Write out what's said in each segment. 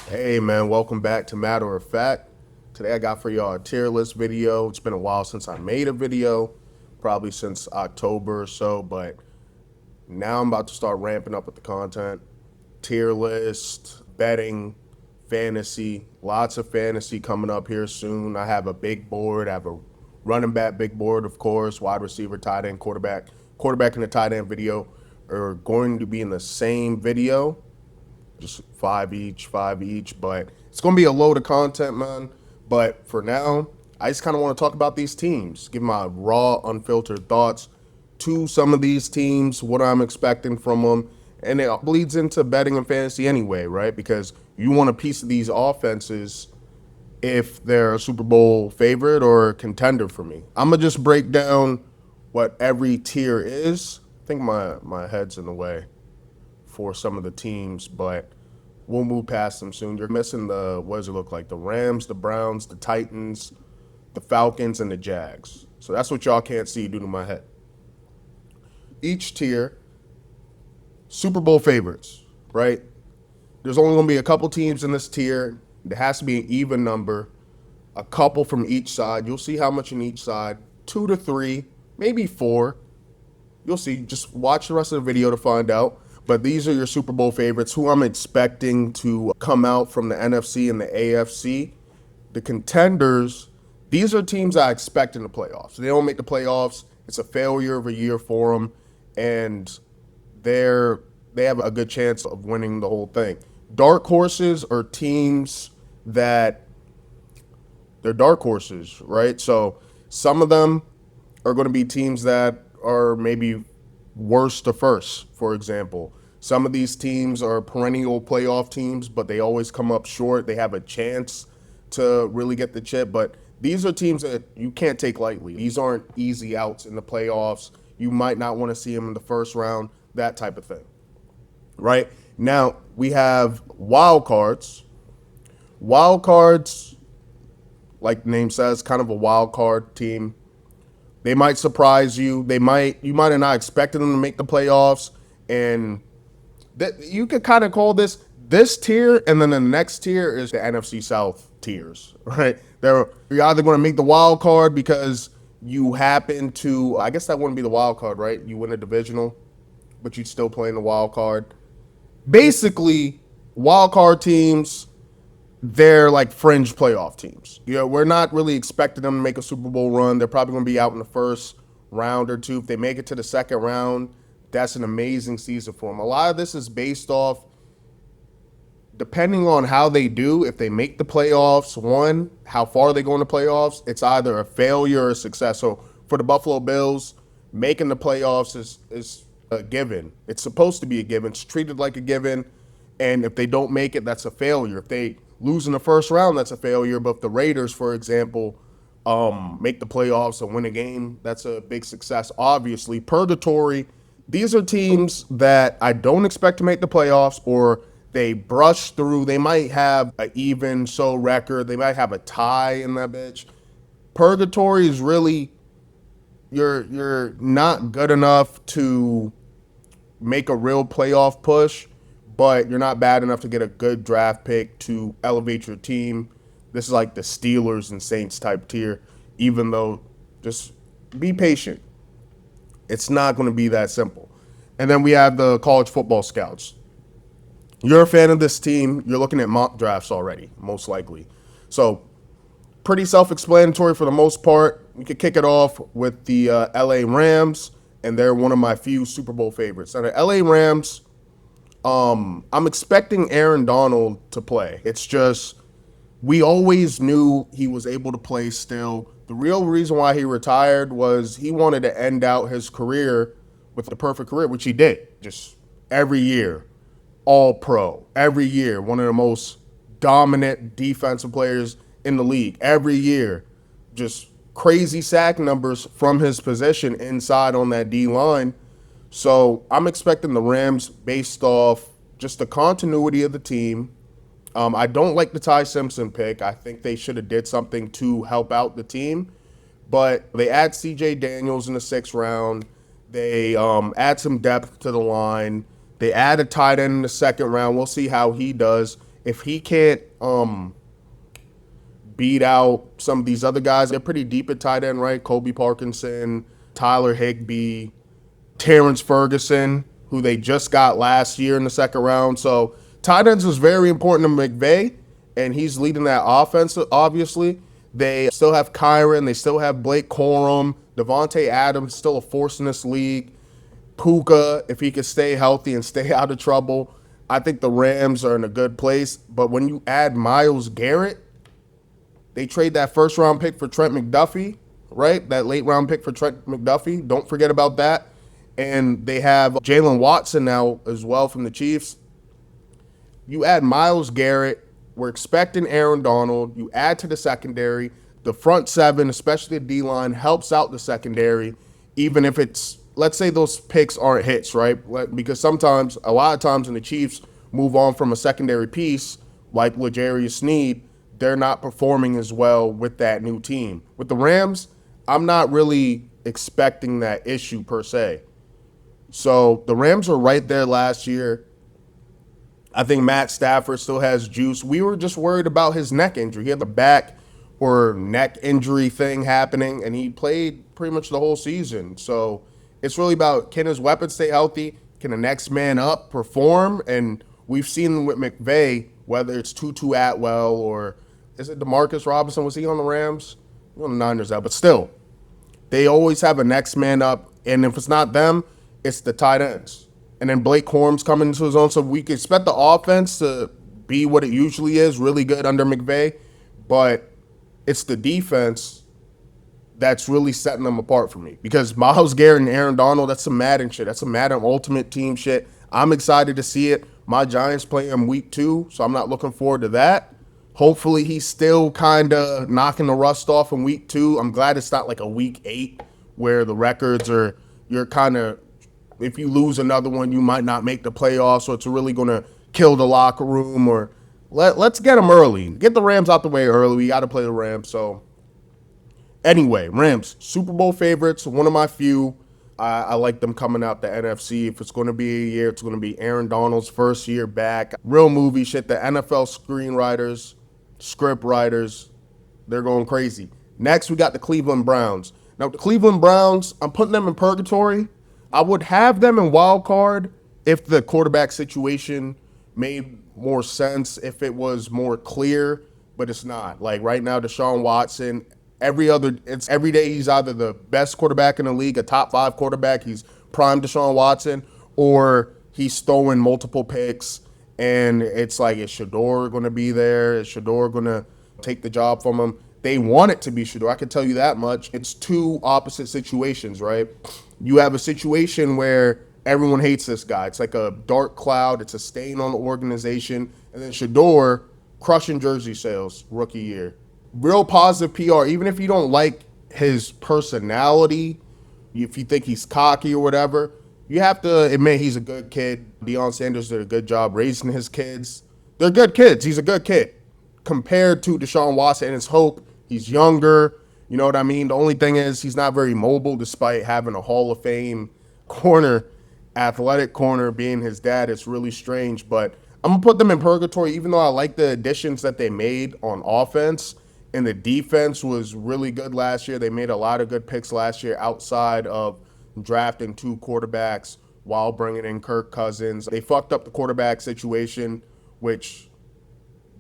Hey man, welcome back to Matter of Fact. Today I got for y'all a tier list video. It's been a while since I made a video, probably since October or so, but now I'm about to start ramping up with the content. Tier list, betting, fantasy, lots of fantasy coming up here soon. I have a big board. I have a running back big board, of course, wide receiver, tight end, quarterback. Quarterback and the tight end video are going to be in the same video, just five each. But it's going to be a load of content, man. But for now, I just kind of want to talk about these teams, give my raw, unfiltered thoughts to some of these teams, what I'm expecting from them. And it bleeds into betting and fantasy anyway, right? Because you want a piece of these offenses if they're a Super Bowl favorite or a contender for me. I'm going to just break down what every tier is. I think my head's in the way for some of the teams, but we'll move past them soon. You're missing what does it look like? The Rams, the Browns, the Titans, the Falcons, and the Jags. So that's what y'all can't see due to my head. Each tier, Super Bowl favorites, right? There's only going to be a couple teams in this tier. There has to be an even number, a couple from each side. You'll see how much in each side. 2 to 3, maybe 4. You'll see. Just watch the rest of the video to find out. But these are your Super Bowl favorites, who I'm expecting to come out from the NFC and the AFC. The contenders, these are teams I expect in the playoffs. They don't make the playoffs. It's a failure of a year for them, and they have a good chance of winning the whole thing. Dark horses are teams that they're dark horses, right? So some of them are going to be teams that are maybe worst to first, for example. Some of these teams are perennial playoff teams, but they always come up short. They have a chance to really get the chip, but these are teams that you can't take lightly. These aren't easy outs in the playoffs. You might not want to see them in the first round, that type of thing, right? Now, we have wild cards. Wild cards, like the name says, kind of a wild card team. They might surprise you. You might have not expected them to make the playoffs, and that you could kind of call this tier, and then the next tier is the NFC South tiers, right? You're either going to make the wild card because you happen to, I guess that wouldn't be the wild card, right? You win a divisional, but you'd still play in the wild card. Basically, wild card teams, they're like fringe playoff teams. We're not really expecting them to make a Super Bowl run. They're probably going to be out in the first round or two. If they make it to the second round, that's an amazing season for them. A lot of this is based off, depending on how they do, if they make the playoffs, one, how far they go in the playoffs, it's either a failure or a success. So for the Buffalo Bills, making the playoffs is a given. It's supposed to be a given. It's treated like a given. And if they don't make it, that's a failure. If they lose in the first round, that's a failure. But if the Raiders, for example, make the playoffs and win a game, that's a big success. Obviously, purgatory, these are teams that I don't expect to make the playoffs, or they brush through. They might have an even so record. They might have a tie in that bitch. Purgatory is really, you're not good enough to make a real playoff push, but you're not bad enough to get a good draft pick to elevate your team. This is like the Steelers and Saints type tier, even though just be patient. It's not going to be that simple. And then we have the college football scouts. You're a fan of this team. You're looking at mock drafts already, most likely. So pretty self-explanatory for the most part. We could kick it off with the LA Rams, and they're one of my few Super Bowl favorites. Now, the LA Rams, I'm expecting Aaron Donald to play. It's just, we always knew he was able to play still. The real reason why he retired was he wanted to end out his career with the perfect career, which he did. Just every year, all pro. Every year, one of the most dominant defensive players in the league. Every year, just crazy sack numbers from his position inside on that D line. So I'm expecting the Rams based off just the continuity of the team. I don't like the Ty Simpson pick. I think they should have did something to help out the team. But they add C.J. Daniels in the 6th round. They add some depth to the line. They add a tight end in the 2nd round. We'll see how he does. if he can't beat out some of these other guys, they're pretty deep at tight end, right? Kobe Parkinson, Tyler Higbee, Terrence Ferguson, who they just got last year in the second round. So tight ends was very important to McVay, and he's leading that offense, obviously. They still have Kyron. They still have Blake Corum. Devontae Adams still a force in this league. Puka, if he could stay healthy and stay out of trouble, I think the Rams are in a good place. But when you add Myles Garrett, they trade that first round pick for Trent McDuffie, right? That late round pick for Trent McDuffie. Don't forget about that. And they have Jalen Watson now as well from the Chiefs. You add Myles Garrett. We're expecting Aaron Donald. You add to the secondary. The front seven, especially the D-line, helps out the secondary, even if it's, let's say those picks aren't hits, right? Because sometimes, a lot of times when the Chiefs move on from a secondary piece, like L'Jarius Sneed, they're not performing as well with that new team. With the Rams, I'm not really expecting that issue per se. So the Rams were right there last year. I think Matt Stafford still has juice. We were just worried about his neck injury. He had the back or neck injury thing happening, and he played pretty much the whole season. So it's really about, can his weapons stay healthy? Can the next man up perform? And we've seen with McVay, whether it's Tutu Atwell or is it Demarcus Robinson? Was he on the Rams? He was on the Niners out, but still, they always have a next man up. And if it's not them, it's the tight ends. And then Blake Corum's coming into his own. So we can expect the offense to be what it usually is, really good under McVay. But it's the defense that's really setting them apart for me. Because Myles Garrett and Aaron Donald, that's some Madden shit. That's some Madden Ultimate Team shit. I'm excited to see it. My Giants play him week 2, so I'm not looking forward to that. Hopefully he's still kind of knocking the rust off in week 2. I'm glad it's not like a week 8 where the records are, you're kind of, if you lose another one, you might not make the playoffs, so it's really going to kill the locker room. Or let's get them early. Get the Rams out the way early. We got to play the Rams. So anyway, Rams, Super Bowl favorites, one of my few. I like them coming out the NFC. If it's going to be a year, it's going to be Aaron Donald's first year back. Real movie shit. The NFL screenwriters, script writers, they're going crazy. Next, we got the Cleveland Browns. Now, the Cleveland Browns, I'm putting them in purgatory. I would have them in wild card if the quarterback situation made more sense, if it was more clear, but it's not. Like right now, Deshaun Watson, every day he's either the best quarterback in the league, a top 5 quarterback, he's prime Deshaun Watson, or he's throwing multiple picks, and it's like, is Shador going to be there? Is Shador going to take the job from him? They want it to be Shador. I can tell you that much. It's two opposite situations, right? You have a situation where everyone hates this guy. It's like a dark cloud. It's a stain on the organization. And then Shador crushing jersey sales rookie year. Real positive PR, even if you don't like his personality, if you think he's cocky or whatever, you have to admit he's a good kid. Deion Sanders did a good job raising his kids. They're good kids. He's a good kid. Compared to Deshaun Watson and his hope, he's younger. You know what I mean? The only thing is he's not very mobile despite having a Hall of Fame corner, athletic corner, being his dad. It's really strange. But I'm going to put them in purgatory, even though I like the additions that they made on offense. And the defense was really good last year. They made a lot of good picks last year outside of drafting 2 quarterbacks while bringing in Kirk Cousins. They fucked up the quarterback situation, which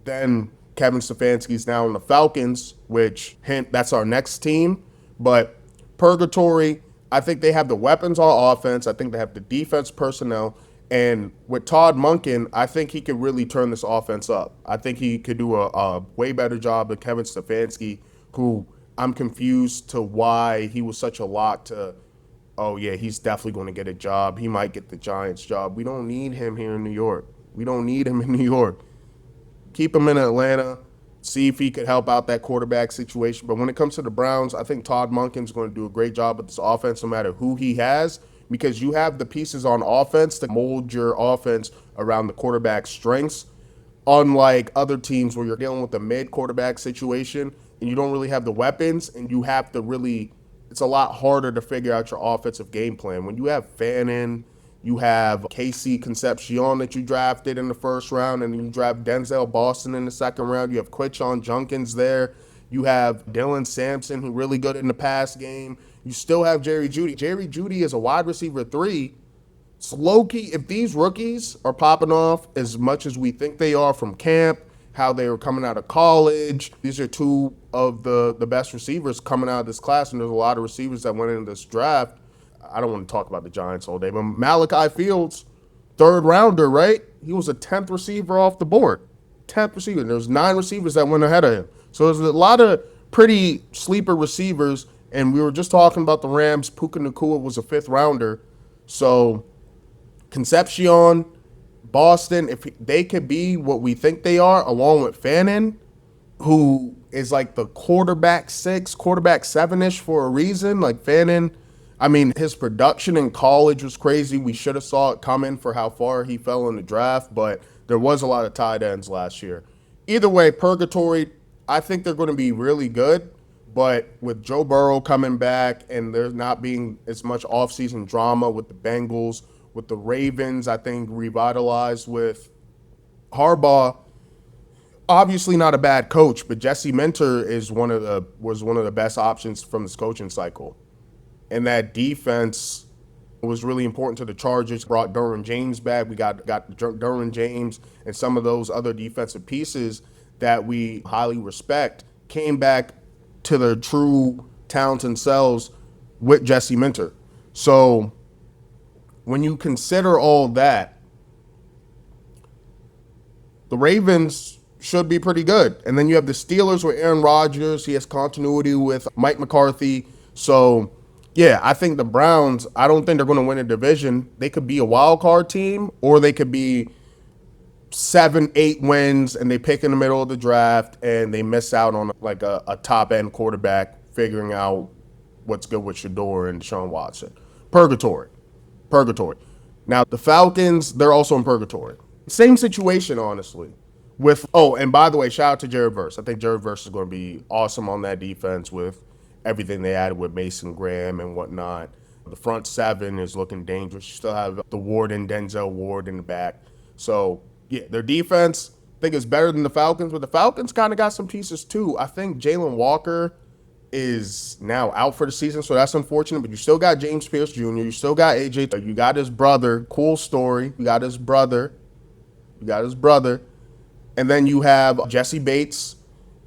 then Kevin Stefanski's now in the Falcons, which hint that's our next team. But purgatory, I think they have the weapons on offense. I think they have the defense personnel. And with Todd Monken, I think he could really turn this offense up. I think he could do a way better job than Kevin Stefanski, who I'm confused to why he was such a lock to, oh, yeah, he's definitely going to get a job. He might get the Giants job. We don't need him here in New York. We don't need him in New York. Keep him in Atlanta, see if he could help out that quarterback situation. But when it comes to the Browns, I think Todd Monken's going to do a great job with this offense no matter who he has, because you have the pieces on offense to mold your offense around the quarterback's strengths, unlike other teams where you're dealing with a mid-quarterback situation and you don't really have the weapons, and you have to really – it's a lot harder to figure out your offensive game plan. When you have Fannin, You have KC Concepcion that you drafted in the first round, and you draft Denzel Boston in the second round. You have Quinshon Junkins there. You have Dylan Sampson, who really good in the pass game. You still have Jerry Jeudy. Jerry Jeudy is a wide receiver 3. It's low-key, if these rookies are popping off as much as we think they are from camp, how they were coming out of college, these are two of the best receivers coming out of this class, and there's a lot of receivers that went into this draft. I don't want to talk about the Giants all day, but Malachi Fields, third rounder, right? He was a 10th receiver off the board. 10th receiver. There's 9 receivers that went ahead of him. So there's a lot of pretty sleeper receivers, and we were just talking about the Rams. Puka Nacua was a 5th rounder. So Concepcion, Boston, if they could be what we think they are, along with Fannin, who is like the quarterback 6, quarterback 7-ish for a reason. Like Fannin, I mean, his production in college was crazy. We should have saw it coming for how far he fell in the draft, but there was a lot of tight ends last year. Either way, Purgatory, I think they're going to be really good, but with Joe Burrow coming back and there not being as much offseason drama with the Bengals, with the Ravens, I think revitalized with Harbaugh. Obviously not a bad coach, but Jesse Minter was one of the best options from this coaching cycle. And that defense was really important to the Chargers. Brought Derwin James back. We got Derwin James and some of those other defensive pieces that we highly respect came back to their true talents and selves with Jesse Minter. So when you consider all that, the Ravens should be pretty good. And then you have the Steelers with Aaron Rodgers. He has continuity with Mike McCarthy. So, yeah, I think the Browns, I don't think they're going to win a division. They could be a wild card team, or they could be 7-8 wins and they pick in the middle of the draft and they miss out on like a top-end quarterback figuring out what's good with Shador and Deshaun Watson. Purgatory. Now, the Falcons, they're also in purgatory. Same situation, honestly. And by the way, shout out to Jared Verse. I think Jared Verse is going to be awesome on that defense with everything they added with Mason Graham and whatnot. The front 7 is looking dangerous. You still have the Denzel Ward in the back. So, yeah, their defense, I think, is better than the Falcons, but the Falcons kind of got some pieces too. I think Jalen Walker is now out for the season, so that's unfortunate, but you still got James Pierce Jr., you still got AJ, you got his brother, cool story, you got his brother, and then you have Jesse Bates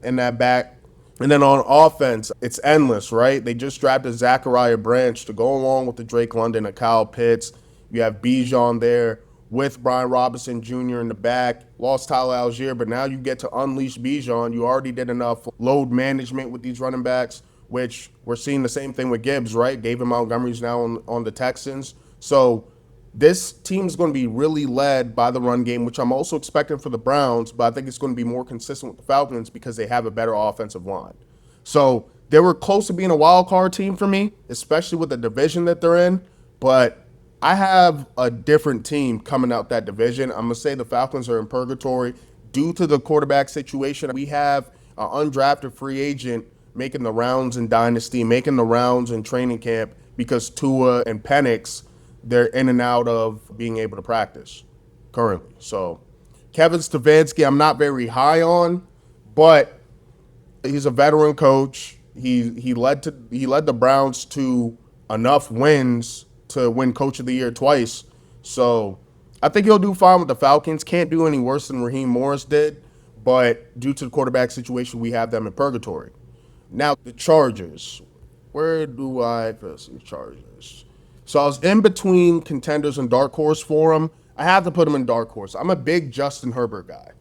in that back. And then on offense, it's endless, right? They just drafted Zachariah Branch to go along with the Drake London and Kyle Pitts. You have Bijan there with Brian Robinson Jr. in the back. Lost Tyler Algier, but now you get to unleash Bijan. You already did enough load management with these running backs, which we're seeing the same thing with Gibbs, right? David Montgomery's now on the Texans. So this team's going to be really led by the run game, which I'm also expecting for the Browns, but I think it's going to be more consistent with the Falcons because they have a better offensive line. So they were close to being a wild card team for me, especially with the division that they're in, but I have a different team coming out that division. I'm going to say the Falcons are in purgatory due to the quarterback situation. We have an undrafted free agent making the rounds in Dynasty, making the rounds in training camp because Tua and Penix, they're in and out of being able to practice currently. So Kevin Stefanski, I'm not very high on, but he's a veteran coach. He led the Browns to enough wins to win Coach of the Year twice. So I think he'll do fine with the Falcons. Can't do any worse than Raheem Morris did, but due to the quarterback situation, we have them in purgatory. Now, the Chargers. Where do I put the Chargers? So I was in between contenders and dark horse for them. I have to put them in dark horse. I'm a big Justin Herbert guy.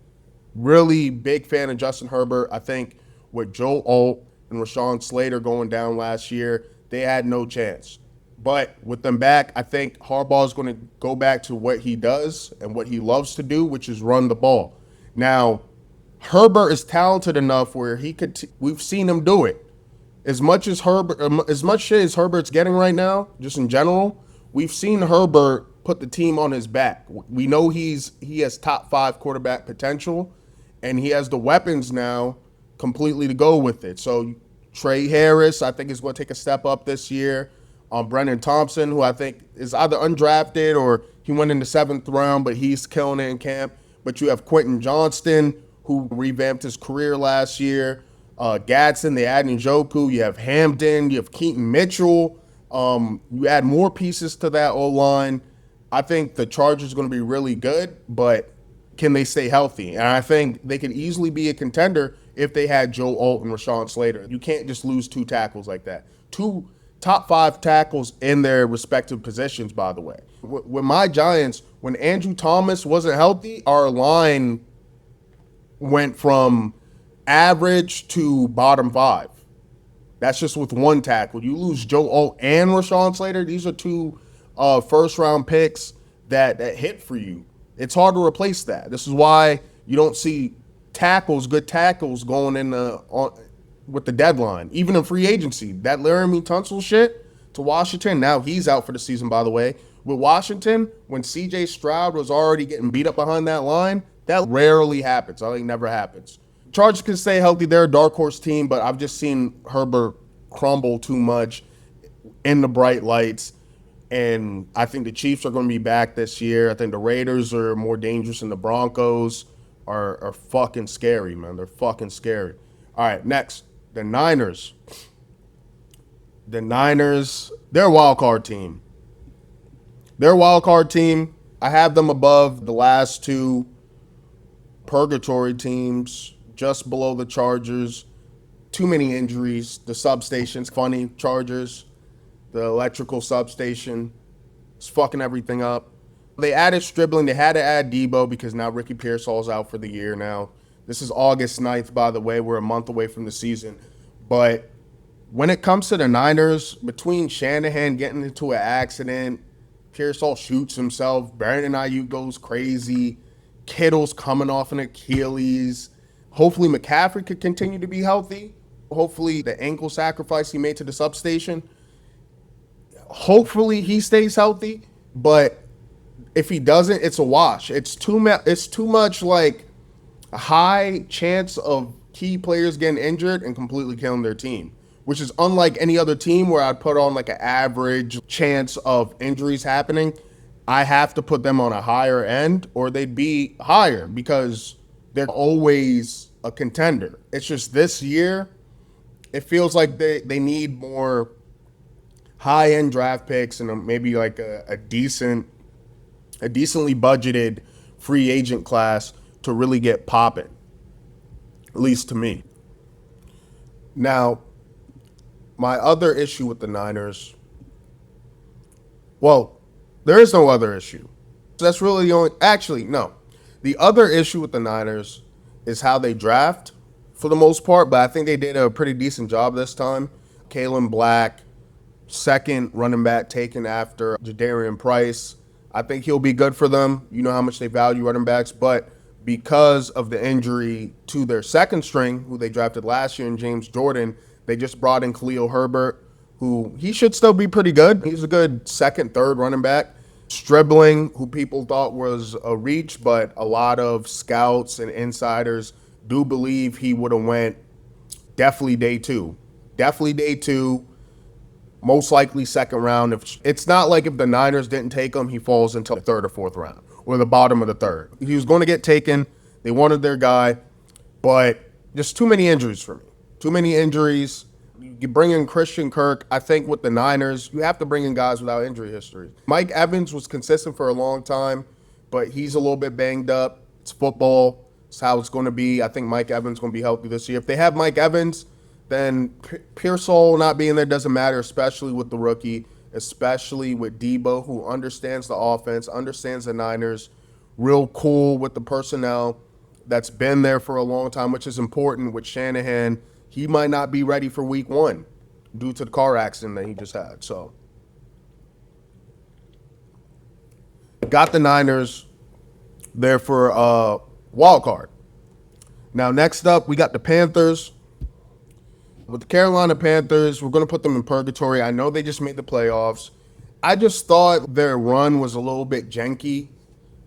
Really big fan of Justin Herbert. I think with Joe Alt and Rashawn Slater going down last year, they had no chance. But with them back, I think Harbaugh is going to go back to what he does and what he loves to do, which is run the ball. Now, Herbert is talented enough where he could. We've seen him do it. As much shit as Herbert's getting right now, just in general, we've seen Herbert put the team on his back. We know he has top 5 quarterback potential, and he has the weapons now completely to go with it. So Trey Harris, I think, is going to take a step up this year. Brennan Thompson, who I think is either undrafted or he went in the 7th round, but he's killing it in camp. But you have Quentin Johnston, who revamped his career last year. Gadsden, they add Njoku. You have Hamden. You have Keaton Mitchell. You add more pieces to that O-line. I think the Chargers are going to be really good, but can they stay healthy? And I think they could easily be a contender if they had Joe Alt and Rashawn Slater. You can't just lose 2 tackles like that. 2 top 5 tackles in their respective positions, by the way. With my Giants, when Andrew Thomas wasn't healthy, our line went from average to bottom 5. That's just with 1 tackle. You lose Joe Alt and Rashawn Slater. These are 2 first-round picks that hit for you. It's hard to replace that. This is why you don't see good tackles going in with the deadline. Even in free agency, that Laramie Tunsil shit to Washington, now he's out for the season, by the way. With Washington, when C.J. Stroud was already getting beat up behind that line, that rarely happens. I think never happens. Chargers can stay healthy. They're a dark horse team, but I've just seen Herbert crumble too much in the bright lights. And I think the Chiefs are going to be back this year. I think the Raiders are more dangerous, and the Broncos are fucking scary, man. They're fucking scary. All right, next, the Niners. The Niners, they're a wild card team. They're a wild card team. I have them above the last 2 purgatory teams, just below the Chargers. Too many injuries. The substation's funny, Chargers. The electrical substation is fucking everything up. They added Stribling. They had to add Debo because now Ricky Pearsall's out for the year now. This is August 9th, by the way. We're a month away from the season. But when it comes to the Niners, between Shanahan getting into an accident, Pearsall shoots himself, Brandon Ayuk goes crazy, Kittle's coming off an Achilles. Hopefully McCaffrey could continue to be healthy. Hopefully the ankle sacrifice he made to the substation, hopefully he stays healthy. But if he doesn't, it's a wash. It's too much like a high chance of key players getting injured and completely killing their team, which is unlike any other team where I'd put on like an average chance of injuries happening. I have to put them on a higher end or they'd be higher because they're always a contender. It's just this year, it feels like they need more high-end draft picks and maybe like a decently budgeted free agent class to really get popping, at least to me. Now, my other issue with the Niners, well, there is no other issue. That's really the only, actually, no. The other issue with the Niners is how they draft for the most part, but I think they did a pretty decent job this time. Kalen Black, 2nd running back taken after Jadarian Price. I think he'll be good for them. You know how much they value running backs, but because of the injury to their 2nd string, who they drafted last year in James Jordan, they just brought in Khalil Herbert, who he should still be pretty good. He's a good 2nd, 3rd running back. Stribling, who people thought was a reach, but a lot of scouts and insiders do believe he would have went definitely day 2. Definitely day 2. Most likely 2nd round. It's not like if the Niners didn't take him, he falls into the 3rd or 4th round or the bottom of the 3rd. He was going to get taken. They wanted their guy, but just too many injuries for me. Too many injuries. You bring in Christian Kirk. I think with the Niners, you have to bring in guys without injury history. Mike Evans was consistent for a long time, but he's a little bit banged up. It's football. It's how it's going to be. I think Mike Evans is going to be healthy this year. If they have Mike Evans, then Pearsall not being there doesn't matter, especially with the rookie, especially with Debo, who understands the offense, understands the Niners, real cool with the personnel that's been there for a long time, which is important with Shanahan. He might not be ready for week 1 due to the car accident that he just had. So, got the Niners there for a wild card. Now, next up, we got the Panthers. With the Carolina Panthers, we're going to put them in purgatory. I know they just made the playoffs. I just thought their run was a little bit janky.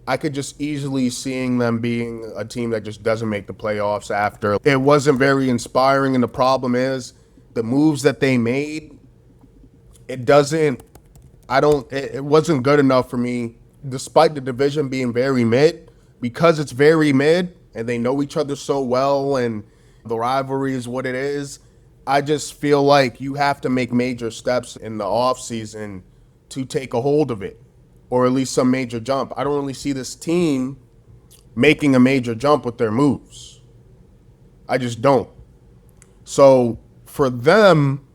I could just easily seeing them being a team that just doesn't make the playoffs after. It wasn't very inspiring, and the problem is the moves that they made it doesn't. I don't. It wasn't good enough for me, despite the division being very mid, because it's very mid and they know each other so well, and the rivalry is what it is. I just feel like you have to make major steps in the offseason to take a hold of it, or at least some major jump. I don't really see this team making a major jump with their moves. I just don't. So for them,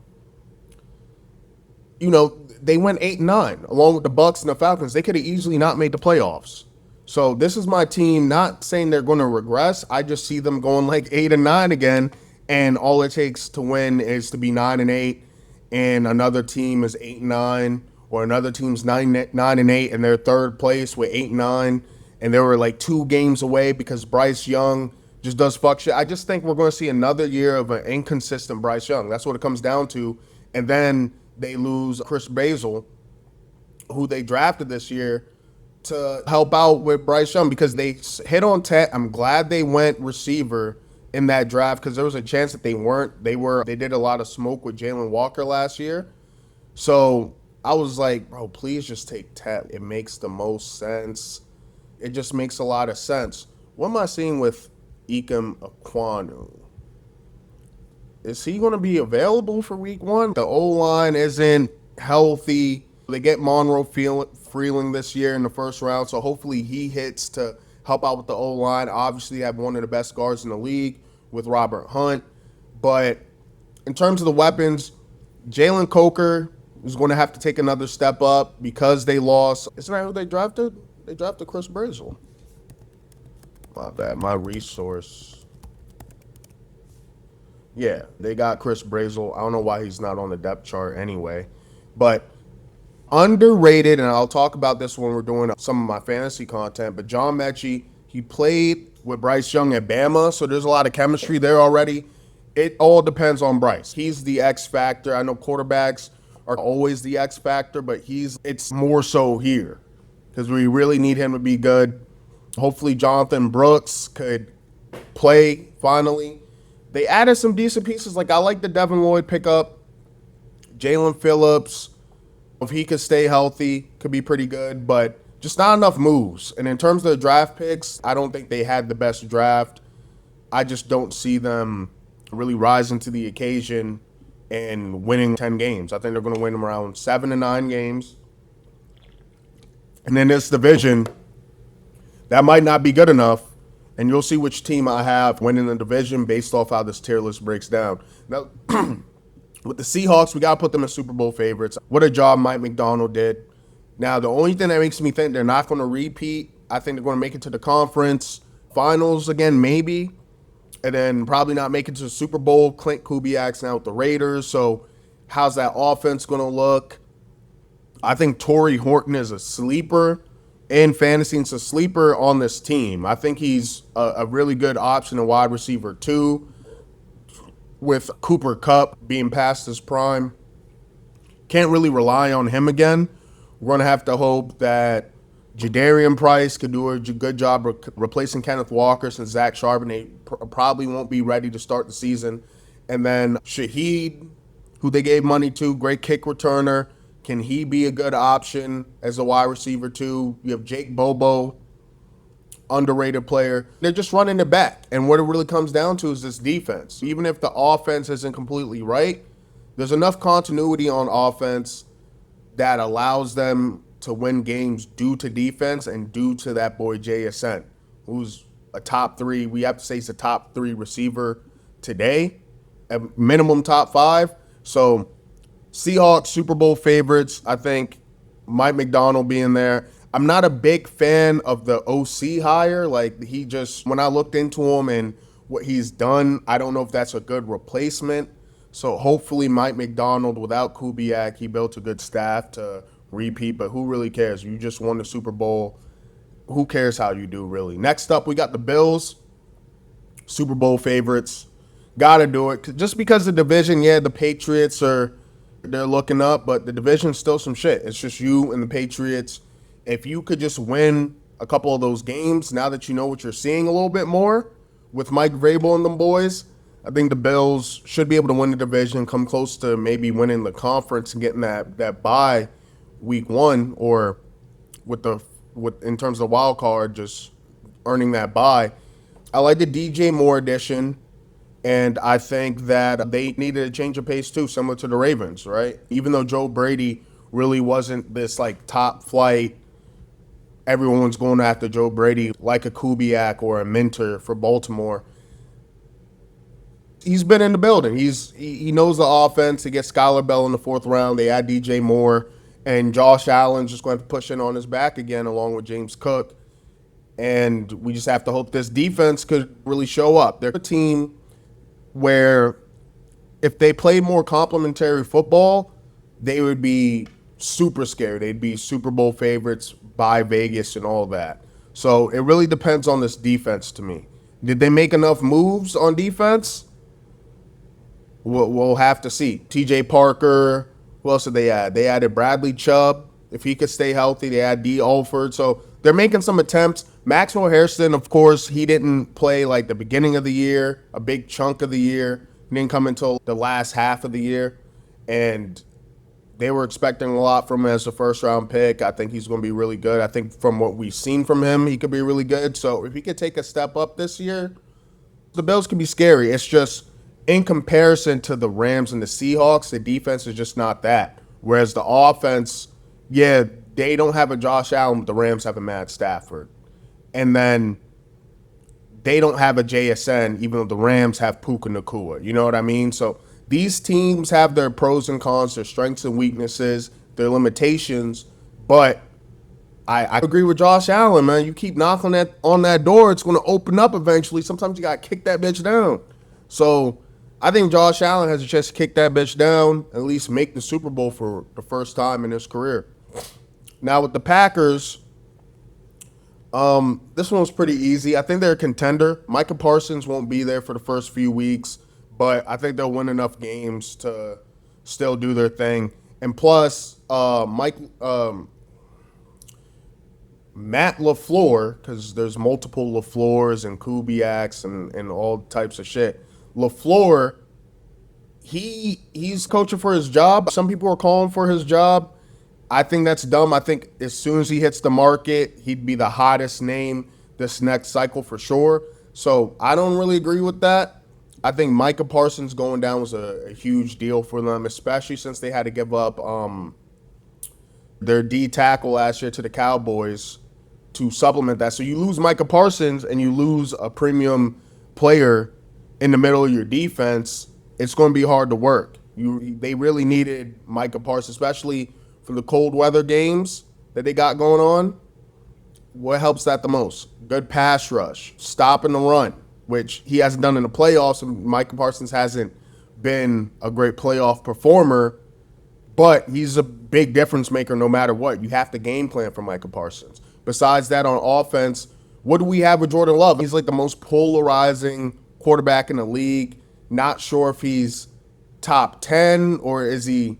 they went 8-9 along with the Bucks and the Falcons. They could have easily not made the playoffs. So this is my team. Not saying they're going to regress. I just see them going like 8-9 again, and all it takes to win is to be 9-8, and another team is 8-9, or another team's 9-8, and they're third place with 8-9, and they were like 2 games away because Bryce Young just does fuck shit. I just think we're going to see another year of an inconsistent Bryce Young. That's what it comes down to. And then they lose Chris Basil, who they drafted this year to help out with Bryce Young, because they hit on Tet. I'm glad they went receiver in that draft, because there was a chance that they weren't. They did a lot of smoke with Jalen Walker last year. So I was like, bro, please just take Tet. It makes the most sense. It just makes a lot of sense. What am I seeing with Ikem Ekwonu? Is he going to be available for week 1? The O-line isn't healthy. They get Monroe Freeling this year in the first round, so hopefully he hits to help out with the O-line. Obviously, they have one of the best guards in the league with Robert Hunt. But in terms of the weapons, Jalen Coker is going to have to take another step up because they lost. Isn't that who they drafted? They drafted Chris Brazil. My bad. My resource. Yeah, they got Chris Brazil. I don't know why he's not on the depth chart anyway. But underrated, and I'll talk about this when we're doing some of my fantasy content, but John Mechie, he played with Bryce Young at Bama, so there's a lot of chemistry there already. It all depends on Bryce. He's the X factor. I know quarterbacks are always the X factor, but it's more so here because we really need him to be good. Hopefully Jonathan Brooks could play finally. They added some decent pieces. Like, I like the Devin Lloyd pickup. Jalen Phillips, if he could stay healthy, could be pretty good, but just not enough moves. And in terms of the draft picks, I don't think they had the best draft. I just don't see them really rising to the occasion and winning 10 games. I think they're going to win them around 7 to 9 games. And in this division, that might not be good enough. And you'll see which team I have winning the division based off how this tier list breaks down. Now, with the Seahawks, we got to put them as Super Bowl favorites. What a job Mike McDonald did. Now, the only thing that makes me think they're not going to repeat, I think they're going to make it to the conference finals again, maybe. And then probably not make it to the Super Bowl. Clint Kubiak's now with the Raiders. So how's that offense going to look? I think Torrey Horton is a sleeper. In fantasy, it's a sleeper on this team. I think he's a really good option, a wide receiver too, with Cooper Kupp being past his prime. Can't really rely on him again. We're going to have to hope that Jadarian Price could do a good job replacing Kenneth Walker, since Zach Charbonnet probably won't be ready to start the season. And then Shaheed, who they gave money to, great kick returner. Can he be a good option as a wide receiver too? You have Jake Bobo, underrated player. They're just running it back. And what it really comes down to is this defense. Even if the offense isn't completely right, there's enough continuity on offense that allows them to win games due to defense and due to that boy Jay Ascent, who's a top 3. We have to say he's a top 3 receiver today, at minimum top 5. So Seahawks Super Bowl favorites. I think Mike McDonald being there. I'm not a big fan of the OC hire. Like, when I looked into him and what he's done, I don't know if that's a good replacement. So hopefully Mike McDonald, without Kubiak, he built a good staff to repeat. But who really cares? You just won the Super Bowl. Who cares how you do, really? Next up, we got the Bills, Super Bowl favorites. Got to do it. Just because the division, the Patriots they're looking up, but the division's still some shit. It's just you and the Patriots. If you could just win a couple of those games, now that you know what you're seeing a little bit more with Mike Vrabel and them boys, I think the Bills should be able to win the division, come close to maybe winning the conference and getting that bye week one, or with in terms of wild card, just earning that bye. I like the DJ Moore addition, and I think that they needed a change of pace too, similar to the Ravens, right? Even though Joe Brady really wasn't this like top flight, everyone's going after Joe Brady like a Kubiak or a Minter for Baltimore. He's been in the building. He knows the offense. He gets Skylar Bell in the fourth round. They add DJ Moore, and Josh Allen's just going to push in on his back again, along with James Cook. And we just have to hope this defense could really show up. They're a team where if they played more complementary football, they would be super scared. They'd be Super Bowl favorites by Vegas and all that. So it really depends on this defense to me. Did they make enough moves on defense? We'll have to see. TJ Parker, who else did they add? They added Bradley Chubb. If he could stay healthy, they add D. Alford. So they're making some attempts. Maxwell Hairston, of course, he didn't play like the beginning of the year, a big chunk of the year. He didn't come until the last half of the year. And they were expecting a lot from him as a first-round pick. I think he's going to be really good. I think from what we've seen from him, he could be really good. So if he could take a step up this year, the Bills can be scary. It's just in comparison to the Rams and the Seahawks, the defense is just not that. Whereas the offense, yeah, they don't have a Josh Allen, but the Rams have a Matt Stafford. And then they don't have a JSN, even though the Rams have Puka Nacua. You know what I mean? So these teams have their pros and cons, their strengths and weaknesses, their limitations. But I agree with Josh Allen, man. You keep knocking on that door, it's going to open up eventually. Sometimes you got to kick that bitch down. So I think Josh Allen has a chance to kick that bitch down, at least make the Super Bowl for the first time in his career. Now with the Packers, this one was pretty easy. I think they're a contender. Micah Parsons won't be there for the first few weeks, but I think they'll win enough games to still do their thing. And plus, Matt LaFleur, because there's multiple LaFleurs and Kubiaks and all types of shit. LaFleur, he's coaching for his job. Some people are calling for his job. I think that's dumb. I think as soon as he hits the market, he'd be the hottest name this next cycle for sure. So I don't really agree with that. I think Micah Parsons going down was a huge deal for them, especially since they had to give up their D tackle last year to the Cowboys to supplement that. So you lose Micah Parsons and you lose a premium player in the middle of your defense, it's going to be hard to work. They really needed Micah Parsons, especially for the cold weather games that they got going on. What helps that the most? Good pass rush, stopping the run, which he hasn't done in the playoffs, and Micah Parsons hasn't been a great playoff performer, but he's a big difference maker no matter what. You have to game plan for Micah Parsons. Besides that, on offense, what do we have with Jordan Love? He's like the most polarizing quarterback in the league. Not sure if he's top 10 or is he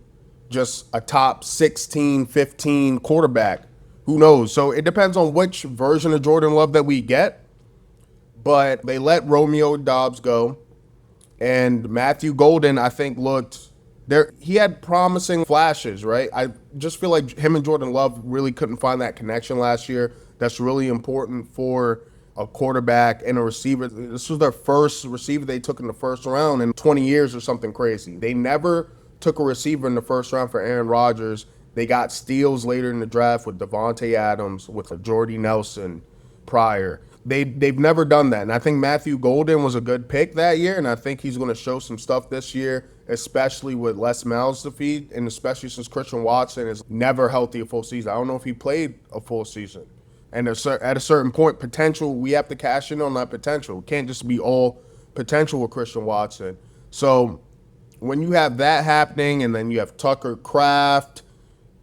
just a top 16, 15 quarterback. Who knows? So it depends on which version of Jordan Love that we get. But they let Romeo Doubs go. And Matthew Golden, I think, looked there. He had promising flashes, right? I just feel like him and Jordan Love really couldn't find that connection last year. That's really important for a quarterback and a receiver. This was their first receiver they took in the first round in 20 years or something crazy. They never took a receiver in the first round for Aaron Rodgers. They got steals later in the draft with Devontae Adams, with Jordy Nelson prior. They've never done that. And I think Matthew Golden was a good pick that year, and I think he's going to show some stuff this year, especially with less mouths to feed, and especially since Christian Watson is never healthy a full season. I don't know if he played a full season. And at a certain point, potential, we have to cash in on that potential. It can't just be all potential with Christian Watson. So when you have that happening, and then you have Tucker Kraft,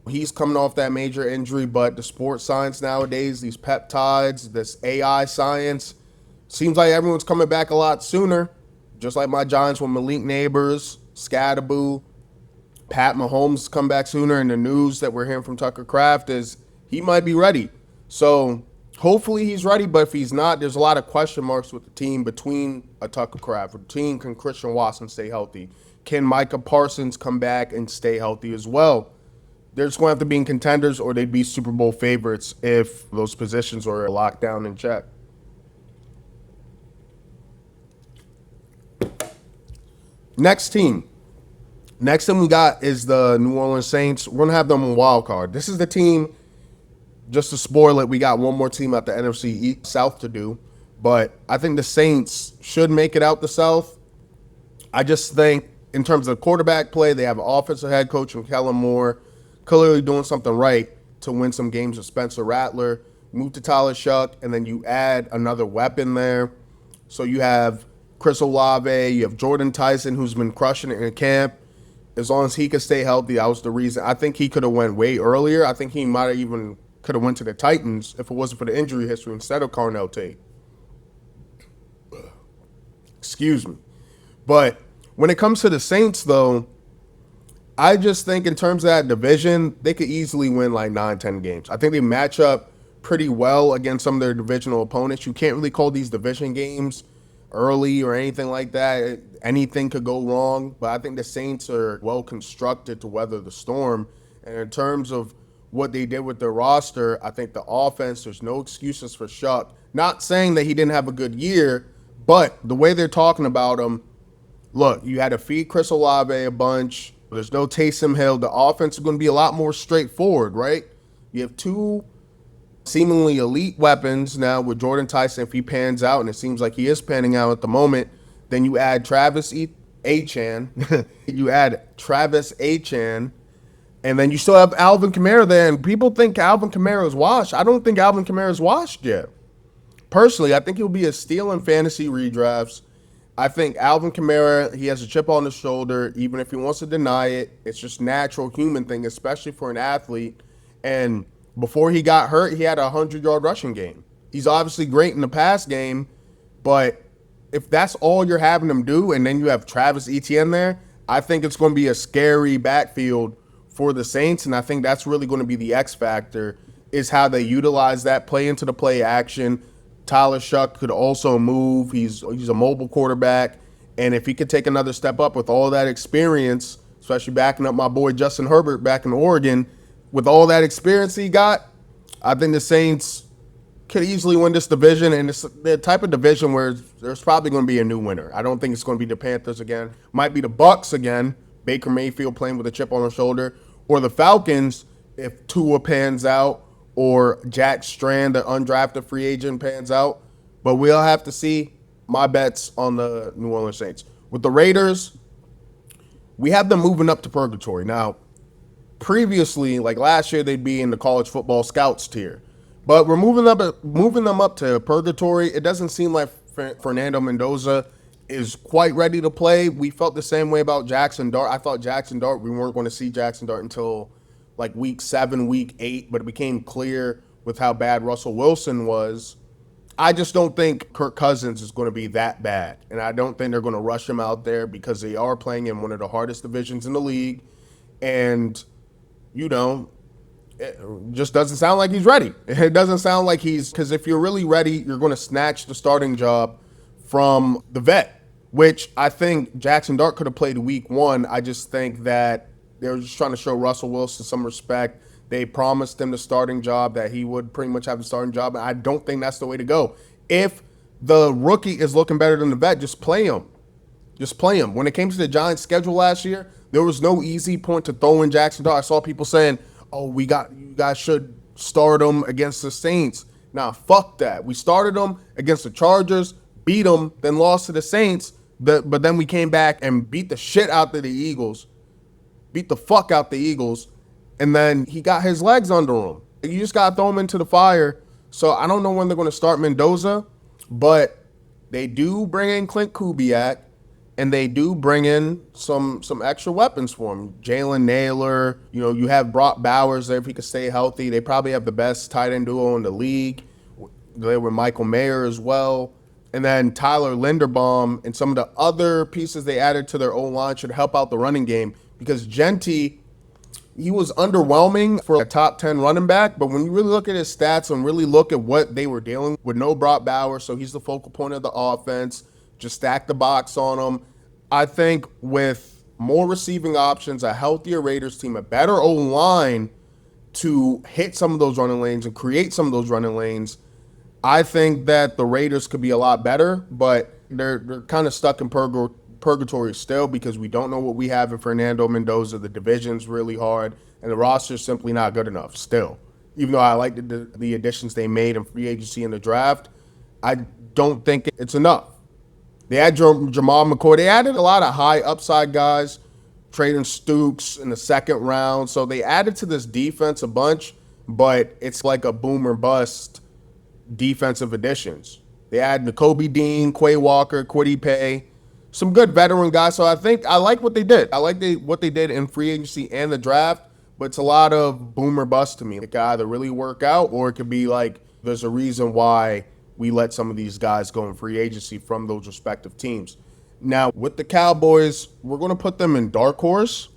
he's coming off that major injury, but the sports science nowadays, these peptides, this AI science, seems like everyone's coming back a lot sooner. Just like my Giants with Malik Neighbors, Scadaboo, Pat Mahomes come back sooner. And the news that we're hearing from Tucker Kraft is he might be ready. So Hopefully he's ready, but if he's not, there's a lot of question marks with the team between a Tucker Craft. The team, can Christian Watson stay healthy? Can Micah Parsons come back and stay healthy as well? They're just going to have to be in contenders, or they'd be Super Bowl favorites if those positions were locked down and checked. Next team. Next thing we got is the New Orleans Saints. We're going to have them on wild card. This is the team, just to spoil it, we got one more team out the NFC South to do. But I think the Saints should make it out the South. I just think in terms of quarterback play, they have an offensive head coach in Kellen Moore, clearly doing something right to win some games with Spencer Rattler. Move to Tyler Shuck, and then you add another weapon there. So you have Chris Olave, you have Jordan Tyson, who's been crushing it in camp. As long as he could stay healthy, that was the reason. I think he could have went way earlier. I think he might have even could have went to the Titans if it wasn't for the injury history instead of Carnell Tate. Excuse me. But when it comes to the Saints, though, I just think in terms of that division, they could easily win like 9-10 games. I think they match up pretty well against some of their divisional opponents. You can't really call these division games early or anything like that. Anything could go wrong, but I think the Saints are well constructed to weather the storm. And in terms of what they did with their roster, I think the offense, there's no excuses for Shuck. Not saying that he didn't have a good year, but the way they're talking about him, look, you had to feed Chris Olave a bunch. There's no Taysom Hill. The offense is going to be a lot more straightforward, right? You have two seemingly elite weapons now with Jordan Tyson. If he pans out, and it seems like he is panning out at the moment, then you add Travis Achan. You add Travis Achan, and then you still have Alvin Kamara there. And people think Alvin Kamara is washed. I don't think Alvin Kamara is washed yet. Personally, I think he'll be a steal in fantasy redrafts. I think Alvin Kamara, he has a chip on his shoulder, even if he wants to deny it. It's just natural human thing, especially for an athlete. And before he got hurt, he had a 100-yard rushing game. He's obviously great in the pass game, but if that's all you're having him do, and then you have Travis Etienne there, I think it's going to be a scary backfield for the Saints, and I think that's really going to be the X factor, is how they utilize that play into the play action. Tyler Shuck could also move. He's a mobile quarterback, and if he could take another step up with all that experience, especially backing up my boy Justin Herbert back in Oregon, with all that experience he got, I think the Saints could easily win this division, and it's the type of division where there's probably going to be a new winner. I don't think it's going to be the Panthers again. Might be the Bucks again, Baker Mayfield playing with a chip on his shoulder, or the Falcons if Tua pans out, or Jack Strand, the undrafted free agent, pans out. But we'll have to see. My bets on the New Orleans Saints. With the Raiders, we have them moving up to purgatory. Now, previously, like last year, they'd be in the college football scouts tier. But we're moving them up to purgatory. It doesn't seem like Fernando Mendoza is quite ready to play. We felt the same way about Jackson Dart. I thought Jackson Dart, we weren't going to see Jackson Dart until like week 7, week 8, but it became clear with how bad Russell Wilson was. I just don't think Kirk Cousins is going to be that bad, and I don't think they're going to rush him out there because they are playing in one of the hardest divisions in the league, and, you know, it just doesn't sound like he's ready. It doesn't sound like because if you're really ready, you're going to snatch the starting job from the vet, which I think Jackson Dart could have played week 1. I just think that they were just trying to show Russell Wilson some respect. They promised him the starting job, that he would pretty much have the starting job, and I don't think that's the way to go. If the rookie is looking better than the vet, just play him. Just play him. When it came to the Giants' schedule last year, there was no easy point to throw in Jackson Dart. I saw people saying, oh, you guys should start him against the Saints. Nah, fuck that. We started him against the Chargers, beat them, then lost to the Saints, but then we came back and beat the shit out of the Eagles. Beat the fuck out the Eagles, and then he got his legs under him. You just got to throw him into the fire. So I don't know when they're going to start Mendoza, but they do bring in Clint Kubiak, and they do bring in some extra weapons for him. Jalen Naylor, you have Brock Bowers there if he could stay healthy. They probably have the best tight end duo in the league. They're with Michael Mayer as well. And then Tyler Linderbaum and some of the other pieces they added to their O-line should help out the running game, because Genti, he was underwhelming for a top 10 running back, but when you really look at his stats and really look at what they were dealing with no Brock Bowers, so he's the focal point of the offense, just stack the box on him. I think with more receiving options, a healthier Raiders team, a better O-line to hit some of those running lanes and create some of those running lanes, I think that the Raiders could be a lot better, but they're kind of stuck in purgatory still because we don't know what we have in Fernando Mendoza. The division's really hard, and the roster's simply not good enough still. Even though I like the additions they made in free agency and the draft, I don't think it's enough. They had Jamal McCoy. They added a lot of high upside guys, trading Stooks in the second round. So they added to this defense a bunch, but it's like a boom or bust defensive additions. They add Nakobe Dean, Quay Walker, Kwity Paye, some good veteran guys. So I think I like what they did. I like what they did in free agency and the draft, but it's a lot of boom or bust to me. It could either really work out or it could be like there's a reason why we let some of these guys go in free agency from those respective teams. Now, with the Cowboys, we're going to put them in dark horse.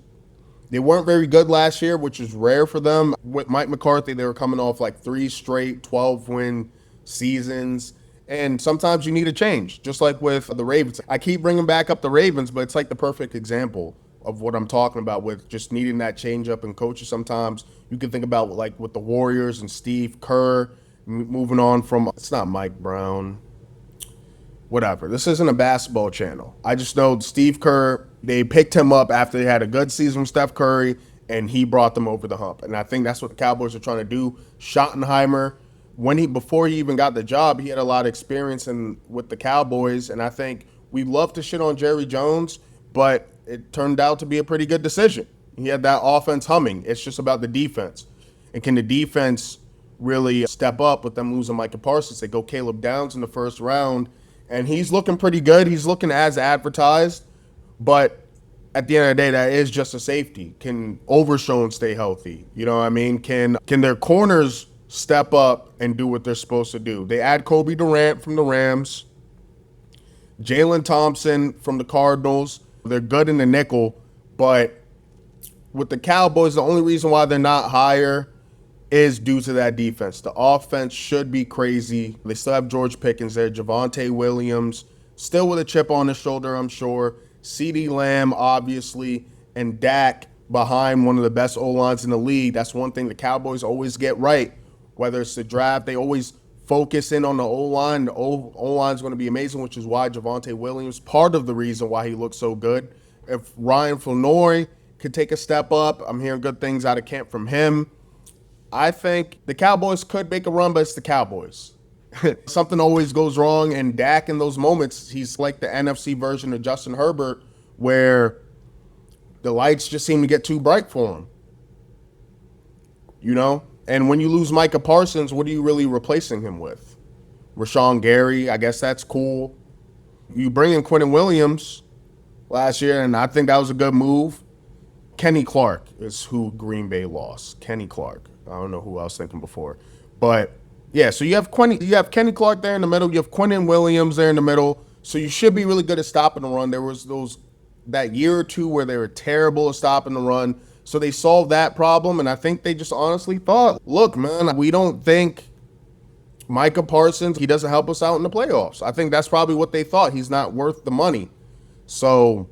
They weren't very good last year, which is rare for them. With Mike McCarthy, they were coming off like 3 straight 12-win seasons. And sometimes you need a change, just like with the Ravens. I keep bringing back up the Ravens, but it's like the perfect example of what I'm talking about with just needing that change up in coaches sometimes. You can think about like with the Warriors and Steve Kerr, moving on from, it's not Mike Brown, whatever. This isn't a basketball channel. I just know Steve Kerr, they picked him up after they had a good season with Steph Curry, and he brought them over the hump. And I think that's what the Cowboys are trying to do. Schottenheimer, before he even got the job, he had a lot of experience with the Cowboys, and I think we love to shit on Jerry Jones, but it turned out to be a pretty good decision. He had that offense humming. It's just about the defense. And can the defense really step up with them losing Micah Parsons? They go Caleb Downs in the first round, and he's looking pretty good. He's looking as advertised, but at the end of the day, that is just a safety. Can Overshown stay healthy? You know what I mean? Can their corners step up and do what they're supposed to do? They add Kobe Durant from the Rams, Jalen Thompson from the Cardinals. They're good in the nickel, but with the Cowboys, the only reason why they're not higher is due to that defense. The offense should be crazy. They still have George Pickens there, Javonte Williams, still with a chip on his shoulder, I'm sure. CeeDee Lamb, obviously, and Dak behind one of the best O-lines in the league. That's one thing the Cowboys always get right. Whether it's the draft, they always focus in on the O-line. The O-line is going to be amazing, which is why Javonte Williams, part of the reason why he looks so good. If Ryan Flournoy could take a step up, I'm hearing good things out of camp from him. I think the Cowboys could make a run, but it's the Cowboys. Something always goes wrong, and Dak in those moments, he's like the NFC version of Justin Herbert, where the lights just seem to get too bright for him. You know? And when you lose Micah Parsons, what are you really replacing him with? Rashawn Gary, I guess that's cool. You bring in Quentin Williams last year, and I think that was a good move. Kenny Clark is who Green Bay lost. Kenny Clark. I don't know who I was thinking before. But, yeah, so you have Kenny Clark there in the middle. You have Quentin Williams there in the middle. So you should be really good at stopping the run. There was that year or two where they were terrible at stopping the run. So they solved that problem, and I think they just honestly thought, look, man, we don't think Micah Parsons, he doesn't help us out in the playoffs. I think that's probably what they thought. He's not worth the money. So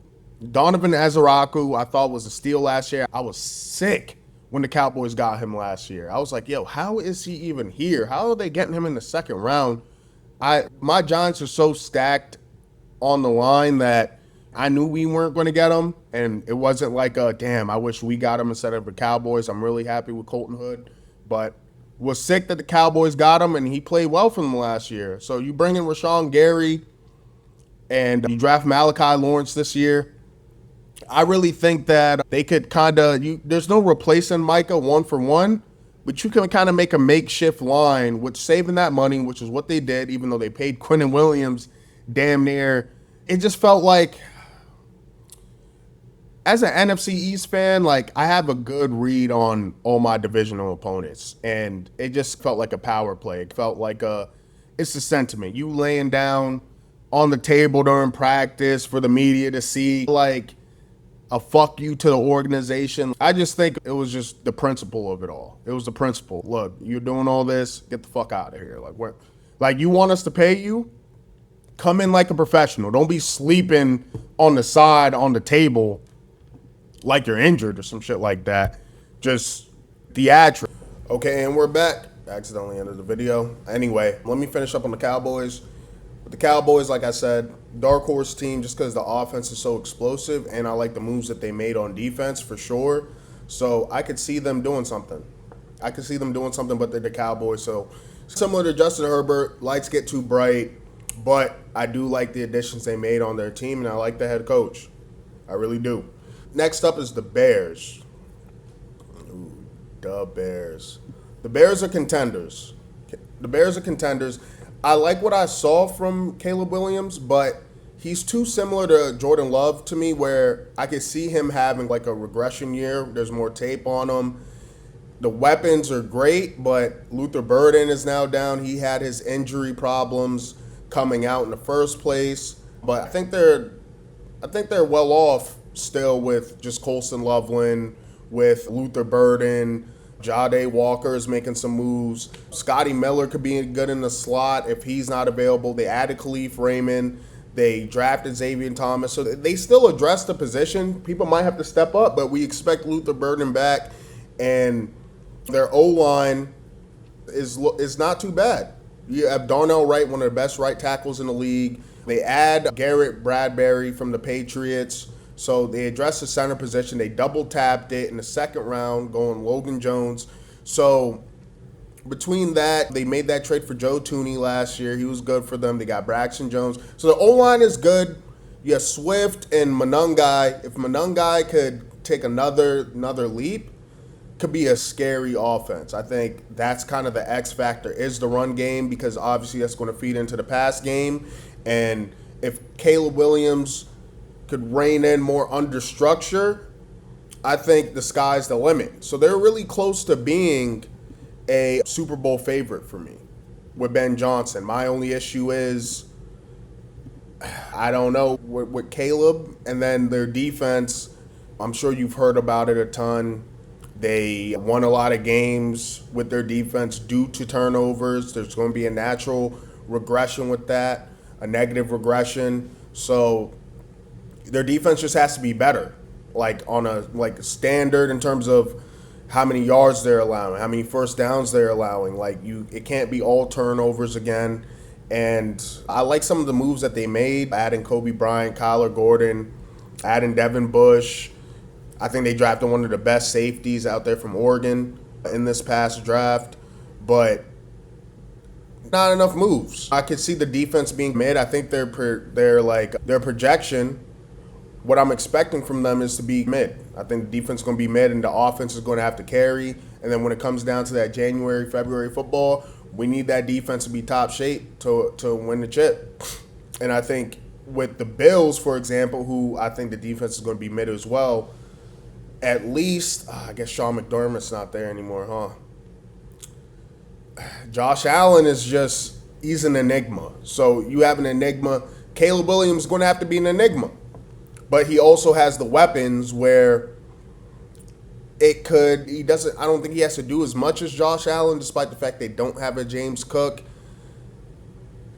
Donovan Ezeraku, I thought was a steal last year. I was sick when the Cowboys got him last year. I was like, yo, how is he even here? How are they getting him in the second round? My Giants are so stacked on the line that I knew we weren't going to get him, and it wasn't like, damn, I wish we got him instead of the Cowboys. I'm really happy with Colton Hood, but was sick that the Cowboys got him, and he played well for them last year. So you bring in Rashawn Gary, and you draft Malachi Lawrence this year. I really think that they could there's no replacing Micah one for one, but you can kind of make a makeshift line with saving that money, which is what they did, even though they paid Quentin Williams damn near. It just felt like, as an NFC East fan, like I have a good read on all my divisional opponents, and it just felt like a power play. It felt like it's the sentiment. You laying down on the table during practice for the media to see, like, a fuck you to the organization. I just think it was just the principle of it all. It was the principle. Look, you're doing all this, get the fuck out of here. Like, what? Like, you want us to pay you? Come in like a professional. Don't be sleeping on the side on the table like you're injured or some shit like that. Just theatrical. Okay, and we're back. Accidentally ended the video. Anyway, let me finish up on the Cowboys. With the Cowboys, like I said, dark horse team just because the offense is so explosive, and I like the moves that they made on defense for sure. So I could see them doing something. But they're the Cowboys. So similar to Justin Herbert, lights get too bright, but I do like the additions they made on their team, and I like the head coach. I really do. Next up is the Bears. Ooh, the Bears. The Bears are contenders. I like what I saw from Caleb Williams, but he's too similar to Jordan Love to me, where I could see him having like a regression year. There's more tape on him. The weapons are great, but Luther Burden is now down. He had his injury problems coming out in the first place, but I think they're well off still with just Colston Loveland, with Luther Burden. Jade Walker is making some moves. Scotty Miller could be good in the slot if he's not available. They added Khalif Raymond. They drafted Xavier Thomas. So they still address the position. People might have to step up, but we expect Luther Burden back. And their O-line is not too bad. You have Darnell Wright, one of the best right tackles in the league. They add Garrett Bradbury from the Patriots. So they addressed the center position. They double tapped it in the second round, going Logan Jones. So between that, they made that trade for Joe Tooney last year. He was good for them. They got Braxton Jones. So the O-line is good. You have Swift and Monungai. If Monungai could take another leap, could be a scary offense. I think that's kind of the X factor is the run game, because obviously that's going to feed into the pass game. And if Caleb Williams could rein in more under structure, I think the sky's the limit. So they're really close to being a Super Bowl favorite for me with Ben Johnson. My only issue is, I don't know, with Caleb, and then their defense. I'm sure you've heard about it a ton. They won a lot of games with their defense due to turnovers. There's going to be a natural regression with that, a negative regression. So their defense just has to be better, like on a standard in terms of how many yards they're allowing, how many first downs they're allowing. It can't be all turnovers again. And I like some of the moves that they made, adding Kobe Bryant, Kyler Gordon, adding Devin Bush. I think they drafted one of the best safeties out there from Oregon in this past draft, but not enough moves. I could see the defense being mid. I think their projection, what I'm expecting from them is to be mid. I think the defense is going to be mid, and the offense is going to have to carry. And then when it comes down to that January, February football, we need that defense to be top shape to win the chip. And I think with the Bills, for example, who I think the defense is going to be mid as well, at least, I guess Sean McDermott's not there anymore, huh? Josh Allen he's an enigma. So you have an enigma. Caleb Williams is going to have to be an enigma. But he also has the weapons where I don't think he has to do as much as Josh Allen, despite the fact they don't have a James Cook.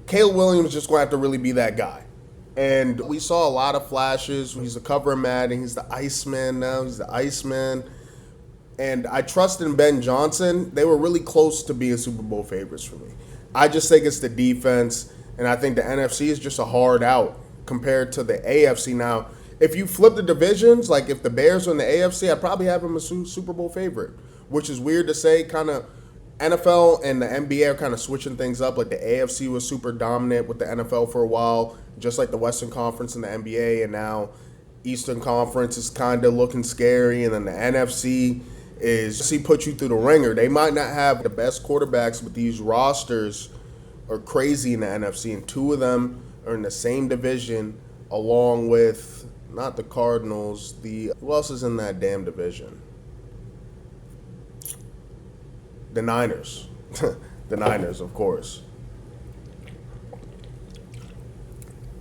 Caleb Williams is just going to have to really be that guy. And we saw a lot of flashes. He's a cover Madden. He's the Iceman now. He's the Iceman. And I trust in Ben Johnson. They were really close to being Super Bowl favorites for me. I just think it's the defense. And I think the NFC is just a hard out compared to the AFC. Now, if you flip the divisions, like if the Bears are in the AFC, I'd probably have them a Super Bowl favorite, which is weird to say. Kind of NFL and the NBA are kind of switching things up. Like the AFC was super dominant with the NFL for a while, just like the Western Conference and the NBA, and now Eastern Conference is kind of looking scary, and then the NFC put you through the ringer. They might not have the best quarterbacks, but these rosters are crazy in the NFC, and two of them are in the same division, along with not the Cardinals. Who else is in that damn division? The Niners. The Niners, of course.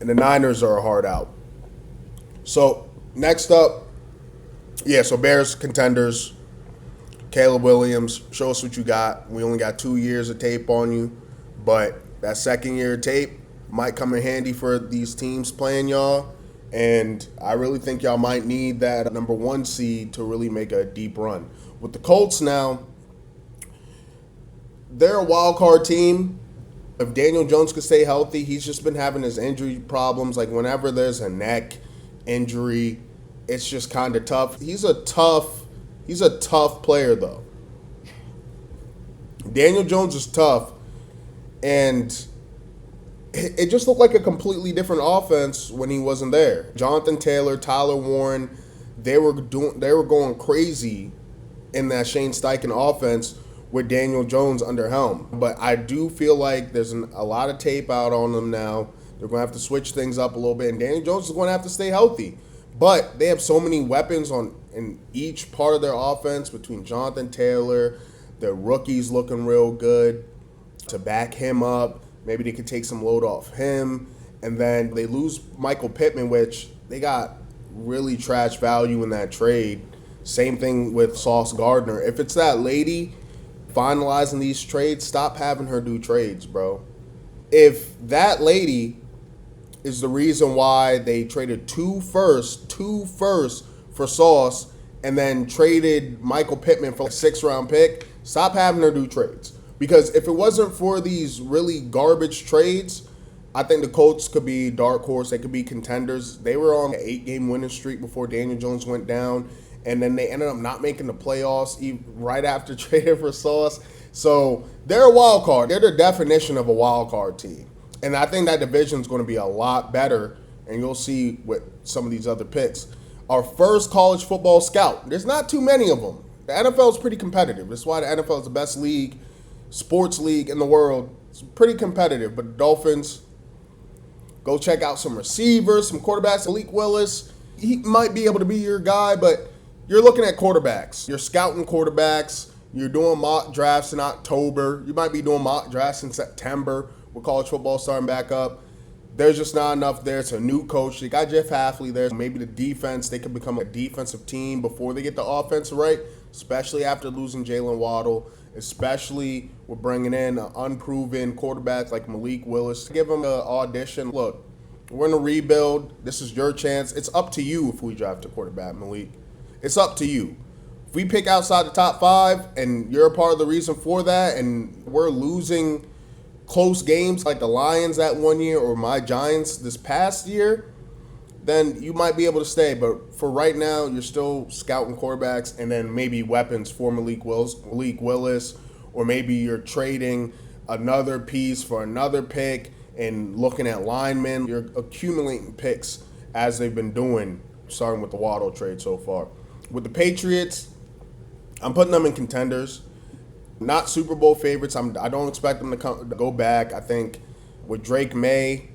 And the Niners are a hard out. So, next up, Yeah, so Bears contenders, Caleb Williams, show us what you got. We only got 2 years of tape on you, but that second year of tape might come in handy for these teams playing y'all. And I really think y'all might need that number one seed to really make a deep run. With the Colts now, they're a wild card team. If Daniel Jones could stay healthy, he's just been having his injury problems. Like whenever there's a neck injury, it's just kind of tough. He's a tough player though. Daniel Jones is tough, and it just looked like a completely different offense when he wasn't there. Jonathan Taylor, Tyler Warren, they were going crazy in that Shane Steichen offense with Daniel Jones under helm. But I do feel like there's a lot of tape out on them now. They're going to have to switch things up a little bit, and Daniel Jones is going to have to stay healthy. But they have so many weapons in each part of their offense between Jonathan Taylor, the rookies looking real good to back him up. Maybe they could take some load off him. And then they lose Michael Pittman, which they got really trash value in that trade. Same thing with Sauce Gardner. If it's that lady finalizing these trades, stop having her do trades, bro. If that lady is the reason why they traded two firsts for Sauce and then traded Michael Pittman for a 6th-round pick, stop having her do trades. Because if it wasn't for these really garbage trades, I think the Colts could be dark horse. They could be contenders. They were on an 8-game winning streak before Daniel Jones went down, and then they ended up not making the playoffs right after trading for Sauce. So they're a wild card. They're the definition of a wild card team. And I think that division is going to be a lot better, and you'll see with some of these other picks. Our first college football scout. There's not too many of them. The NFL is pretty competitive. That's why the NFL is the best sports league in the world. It's pretty competitive. But the Dolphins, go check out some receivers, some quarterbacks. Malik Willis, he might be able to be your guy, but you're looking at quarterbacks. You're scouting quarterbacks. You're doing mock drafts in October. You might be doing mock drafts in September with college football starting back up. There's just not enough there. It's a new coach. They got Jeff Hafley there. Maybe the defense, they could become a defensive team before they get the offense right, especially after losing Jalen Waddle, especially with bringing in an unproven quarterback like Malik Willis. Give him an audition. Look, we're in a rebuild. This is your chance. It's up to you if we draft a quarterback, Malik. It's up to you. If we pick outside the top 5 and you're a part of the reason for that and we're losing close games like the Lions that one year or my Giants this past year, then you might be able to stay. But for right now, you're still scouting quarterbacks and then maybe weapons for Malik Willis, or maybe you're trading another piece for another pick and looking at linemen. You're accumulating picks as they've been doing, starting with the Waddle trade so far. With the Patriots, I'm putting them in contenders. Not Super Bowl favorites. I don't expect them to go back. I think with Drake May,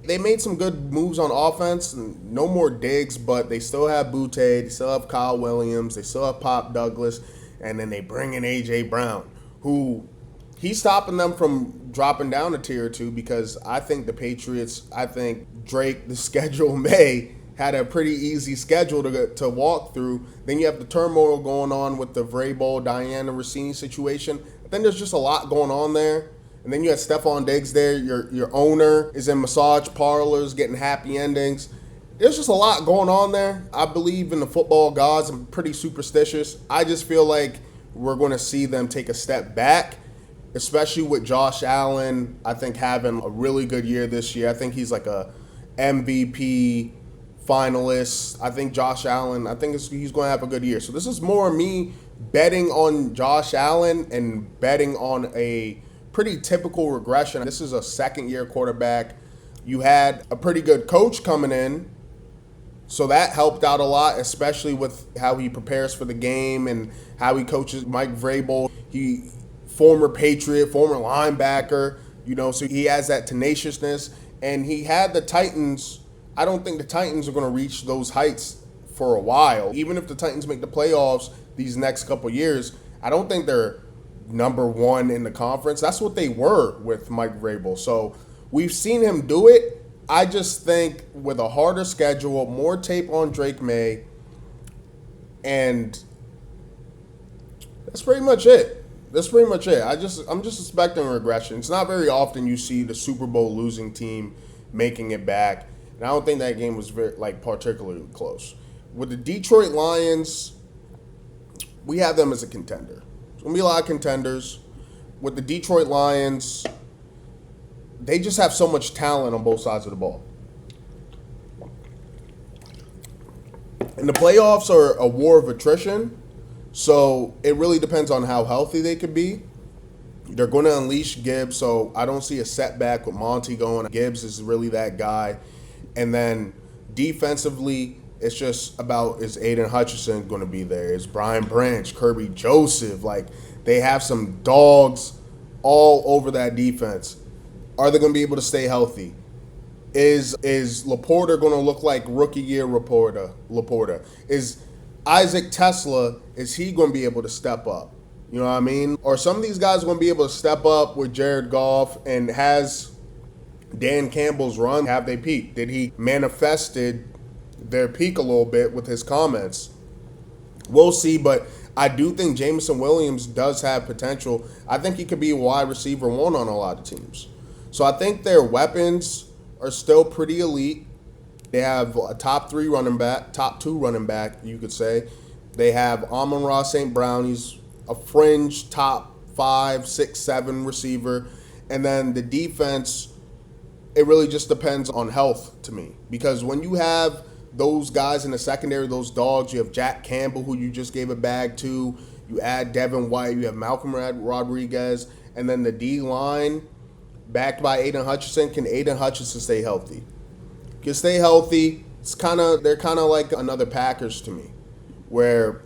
they made some good moves on offense. No more Diggs, but they still have Butte. They still have Kyle Williams. They still have Pop Douglas. And then they bring in A.J. Brown, who he's stopping them from dropping down a tier or two, because I think the Patriots, Drake, the schedule had a pretty easy schedule to walk through. Then you have the turmoil going on with the Vrabel, Diana Rossini situation. Then there's just a lot going on there. And then you have Stephon Diggs there. Your owner is in massage parlors getting happy endings. There's just a lot going on there. I believe in the football gods. I'm pretty superstitious. I just feel like we're going to see them take a step back, especially with Josh Allen, I think, having a really good year this year. I think he's like a MVP finalist. I think Josh Allen, he's going to have a good year. So this is more me betting on Josh Allen and betting on a pretty typical regression. This is a second-year quarterback. You had a pretty good coach coming in, so that helped out a lot, especially with how he prepares for the game and how he coaches Mike Vrabel. He former Patriot, former linebacker, so he has that tenaciousness. And he had the Titans. I don't think the Titans are going to reach those heights for a while. Even if the Titans make the playoffs these next couple years, I don't think they're number 1 in the conference. That's what they were with Mike Vrabel. So we've seen him do it. I just think with a harder schedule, more tape on Drake May, And that's pretty much it. That's pretty much it. I'm just expecting regression. It's not very often you see the Super Bowl losing team making it back, and I don't think that game was very particularly close. With the Detroit Lions, we have them as a contender. There's gonna be a lot of contenders. With the Detroit Lions, they just have so much talent on both sides of the ball. And the playoffs are a war of attrition. So it really depends on how healthy they could be. They're going to unleash Gibbs, so I don't see a setback with Monty going. Gibbs is really that guy. And then defensively, it's just about, is Aiden Hutchinson going to be there? Is Brian Branch, Kirby Joseph? Like, they have some dogs all over that defense. Are they going to be able to stay healthy? Is Laporta going to look like rookie year Laporta? Is Isaac Tesla, is he going to be able to step up? You know what I mean? Or some of these guys are going to be able to step up with Jared Goff, and has Dan Campbell's run, have they peaked? Did he manifested their peak a little bit with his comments? We'll see, but I do think Jameson Williams does have potential. I think he could be a wide receiver one on a lot of teams. So I think their weapons are still pretty elite. They have a top two running back, you could say. They have Amon-Ra St. Brown. He's a fringe top 5, 6, 7 receiver. And then the defense, it really just depends on health to me. Because when you have those guys in the secondary, those dogs, you have Jack Campbell, who you just gave a bag to. You add Devin White. You have Malcolm Rodriguez. And then the D-line, backed by Aiden Hutchinson. Can Aiden Hutchinson stay healthy? Can stay healthy. They're kind of like another Packers to me, where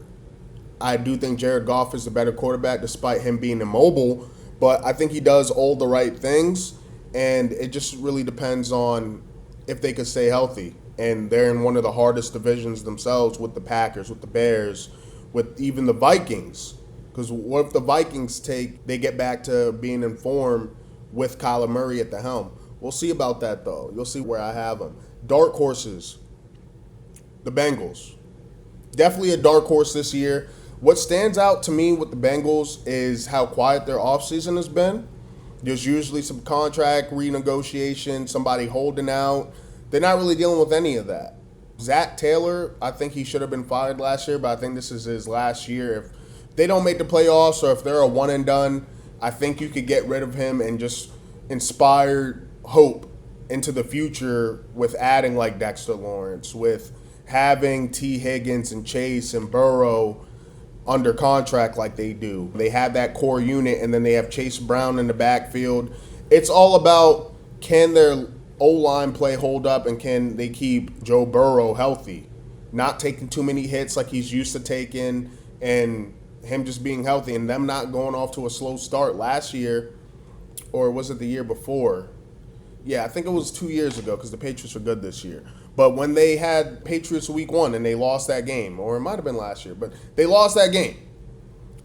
I do think Jared Goff is the better quarterback despite him being immobile, but I think he does all the right things, and it just really depends on if they could stay healthy. And they're in one of the hardest divisions themselves, with the Packers, with the Bears, with even the Vikings. Because what if the Vikings they get back to being in form with Kyler Murray at the helm? We'll see about that, though. You'll see where I have them. Dark horses, the Bengals. Definitely a dark horse this year. What stands out to me with the Bengals is how quiet their offseason has been. There's usually some contract renegotiation, somebody holding out. They're not really dealing with any of that. Zach Taylor, I think he should have been fired last year, but I think this is his last year. If they don't make the playoffs, or if they're a one and done, I think you could get rid of him and just inspire hope into the future with adding like Dexter Lawrence, with having T. Higgins and Chase and Burrow under contract like they do. They have that core unit, and then they have Chase Brown in the backfield. It's all about, can their O-line play hold up, and can they keep Joe Burrow healthy, not taking too many hits like he's used to taking, and him just being healthy, and them not going off to a slow start last year, or was it the year before? Yeah, I think it was 2 years ago, because the Patriots were good this year. But when they had Patriots week 1 and they lost that game, or it might have been last year, but they lost that game.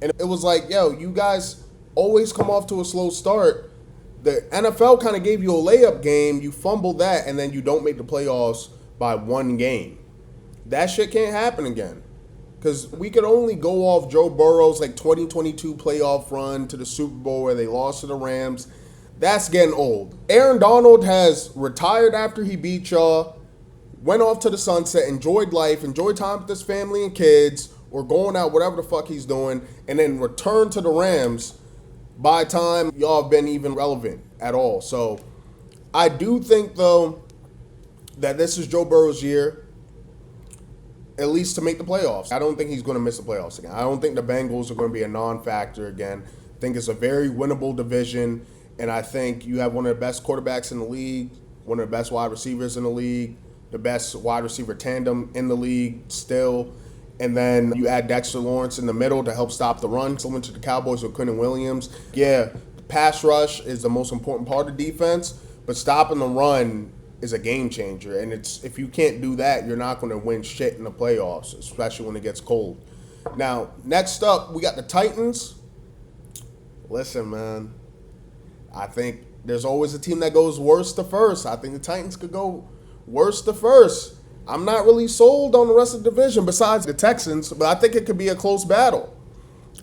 And it was like, yo, you guys always come off to a slow start. The NFL kind of gave you a layup game. You fumbled that, and then you don't make the playoffs by one game. That shit can't happen again. Because we could only go off Joe Burrow's 2022 playoff run to the Super Bowl where they lost to the Rams. That's getting old. Aaron Donald has retired after he beat y'all, went off to the sunset, enjoyed life, enjoyed time with his family and kids, or going out, whatever the fuck he's doing, and then returned to the Rams by the time y'all have been even relevant at all. So I do think, though, that this is Joe Burrow's year, at least to make the playoffs. I don't think he's going to miss the playoffs again. I don't think the Bengals are going to be a non-factor again. I think it's a very winnable division. And I think you have one of the best quarterbacks in the league, one of the best wide receivers in the league, the best wide receiver tandem in the league still. And then you add Dexter Lawrence in the middle to help stop the run. Similar to the Cowboys with Quentin Williams. Yeah, the pass rush is the most important part of defense, but stopping the run is a game changer. And if you can't do that, you're not going to win shit in the playoffs, especially when it gets cold. Now, next up, we got the Titans. Listen, man. I think there's always a team that goes worst to first. I think the Titans could go worst to first. I'm not really sold on the rest of the division besides the Texans, but I think it could be a close battle.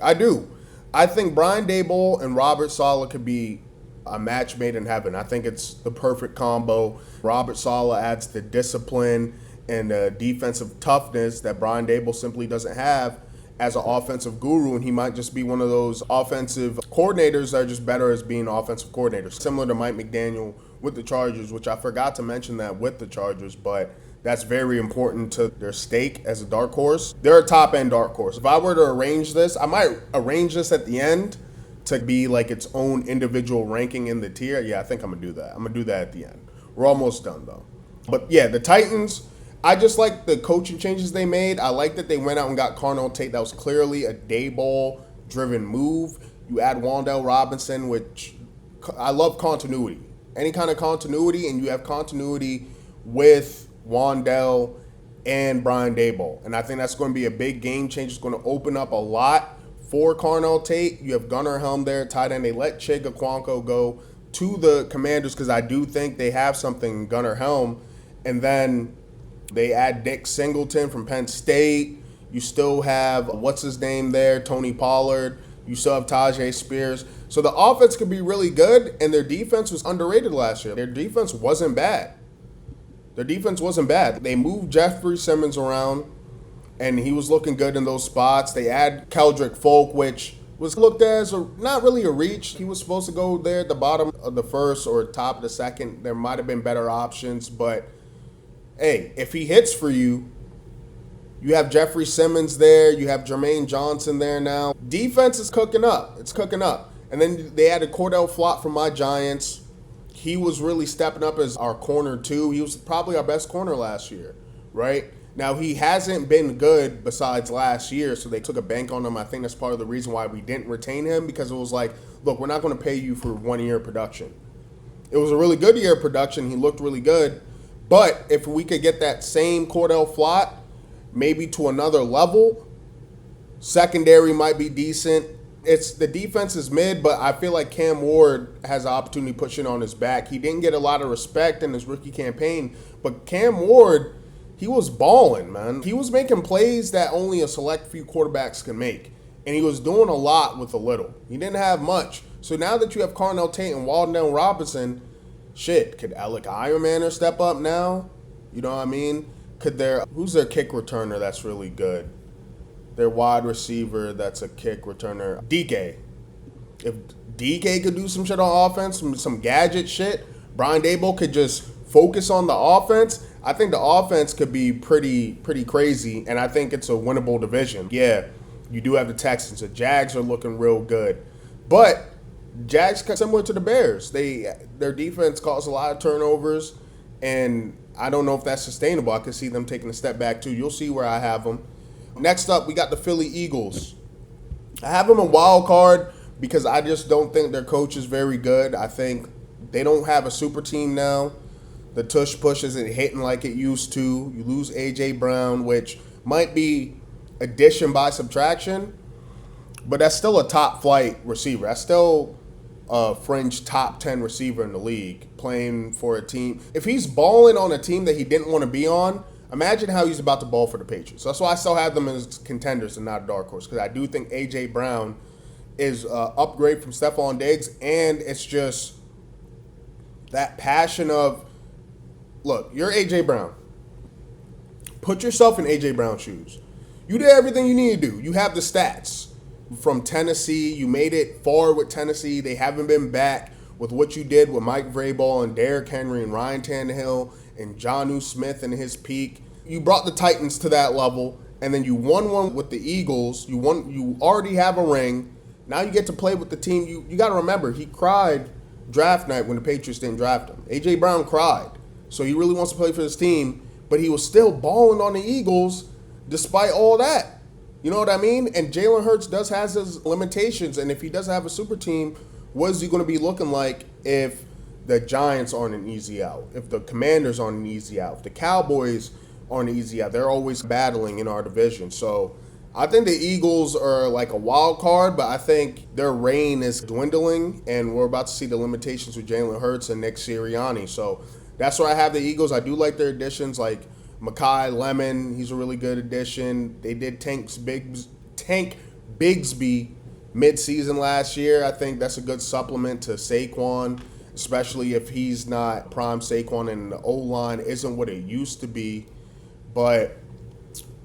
I do. I think Brian Daboll and Robert Saleh could be a match made in heaven. I think it's the perfect combo. Robert Saleh adds the discipline and the defensive toughness that Brian Daboll simply doesn't have as an offensive guru, and he might just be one of those offensive coordinators that are just better as being offensive coordinators, similar to Mike McDaniel with the Chargers, which I forgot to mention that with the Chargers, but that's very important to their stake as a dark horse. They're a top-end dark horse. If I were to arrange this, I might arrange this at the end to be like its own individual ranking in the tier. Yeah, I think I'm going to do that. I'm going to do that at the end. We're almost done, though. But, yeah, the Titans, I just like the coaching changes they made. I like that they went out and got Carnell Tate. That was clearly a Daboll-driven move. You add Wan'Dale Robinson, which I love continuity. Any kind of continuity, and you have continuity with Wan'Dale and Brian Daboll. And I think that's going to be a big game change. It's going to open up a lot for Carnell Tate. You have Gunnar Helm there, tight end. They let Chig Okonkwo go to the Commanders because I do think they have something in Gunnar Helm. And then they add Nick Singleton from Penn State. You still have, what's his name there, Tony Pollard. You still have Tajay Spears. So the offense could be really good, and their defense was underrated last year. Their defense wasn't bad. They moved Jeffrey Simmons around, and he was looking good in those spots. They add Keldrick Folk, which was looked at as not really a reach. He was supposed to go there at the bottom of the first or top of the second. There might have been better options, but hey, if he hits for you, you have Jeffrey Simmons there. You have Jermaine Johnson there now. Defense is cooking up. It's cooking up. And then they added Cordell Flott from my Giants. He was really stepping up as our corner, too. He was probably our best corner last year, right? Now, he hasn't been good besides last year, so they took a bank on him. I think that's part of the reason why we didn't retain him, because it was like, look, we're not going to pay you for 1 year of production. It was a really good year of production. He looked really good. But if we could get that same Cordell Flott, maybe to another level, secondary might be decent. It's the defense is mid, but I feel like Cam Ward has an opportunity to push it on his back. He didn't get a lot of respect in his rookie campaign, but Cam Ward, he was balling, man. He was making plays that only a select few quarterbacks can make, and he was doing a lot with a little. He didn't have much. So now that you have Carnell Tate and Wan'Dale Robinson, shit, could Alec Ironmaner step up now? You know what I mean? Who's their kick returner that's really good? Their wide receiver that's a kick returner. DK. If DK could do some shit on offense, some gadget shit, Brian Daboll could just focus on the offense. I think the offense could be pretty crazy, and I think it's a winnable division. Yeah, you do have the Texans. The Jags are looking real good. But Jags similar to the Bears. Their defense caused a lot of turnovers, and I don't know if that's sustainable. I could see them taking a step back too. You'll see where I have them. Next up, we got the Philly Eagles. I have them a wild card because I just don't think their coach is very good. I think they don't have a super team now. The tush push isn't hitting like it used to. You lose A.J. Brown, which might be addition by subtraction, but that's still a top flight receiver. That's still a fringe top 10 receiver in the league playing for a team. If he's balling on a team that he didn't want to be on, imagine how he's about to ball for the Patriots. So that's why I still have them as contenders and not a dark horse, because I do think A.J. Brown is an upgrade from Stephon Diggs, and it's just that passion of, look, you're A.J. Brown. Put yourself in A.J. Brown's shoes. You did everything you need to do. You have the stats. From Tennessee, you made it far with Tennessee. They haven't been back with what you did with Mike Vrabel and Derrick Henry and Ryan Tannehill and Jonnu Smith in his peak. You brought the Titans to that level, and then you won one with the Eagles. You already have a ring. Now you get to play with the team. You got to remember, he cried draft night when the Patriots didn't draft him. A.J. Brown cried. So he really wants to play for his team, but he was still balling on the Eagles despite all that. You know what I mean? And Jalen Hurts does have his limitations, and if he doesn't have a super team, what is he going to be looking like if the Giants aren't an easy out, if the Commanders aren't an easy out, if the Cowboys aren't an easy out? They're always battling in our division. So I think the Eagles are like a wild card, but I think their reign is dwindling, and we're about to see the limitations with Jalen Hurts and Nick Sirianni. So that's why I have the Eagles. I do like their additions, like Makai Lemon, he's a really good addition. They did Tank Bigsby mid-season last year. I think that's a good supplement to Saquon, especially if he's not prime Saquon and the O-line isn't what it used to be. But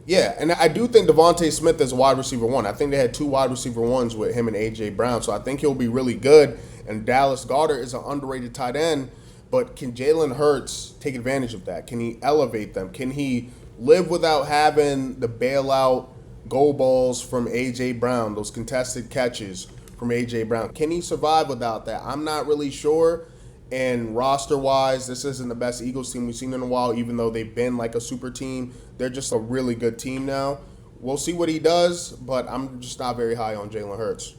yeah, and I do think Devontae Smith is a wide receiver one. I think they had two wide receiver ones with him and A.J. Brown, so I think he'll be really good. And Dallas Goedert is an underrated tight end, but can Jalen Hurts take advantage of that? Can he elevate them? Can he live without having the bailout goal balls from A.J. Brown, those contested catches from A.J. Brown? Can he survive without that? I'm not really sure. And roster-wise, this isn't the best Eagles team we've seen in a while, even though they've been like a super team. They're just a really good team now. We'll see what he does, but I'm just not very high on Jalen Hurts.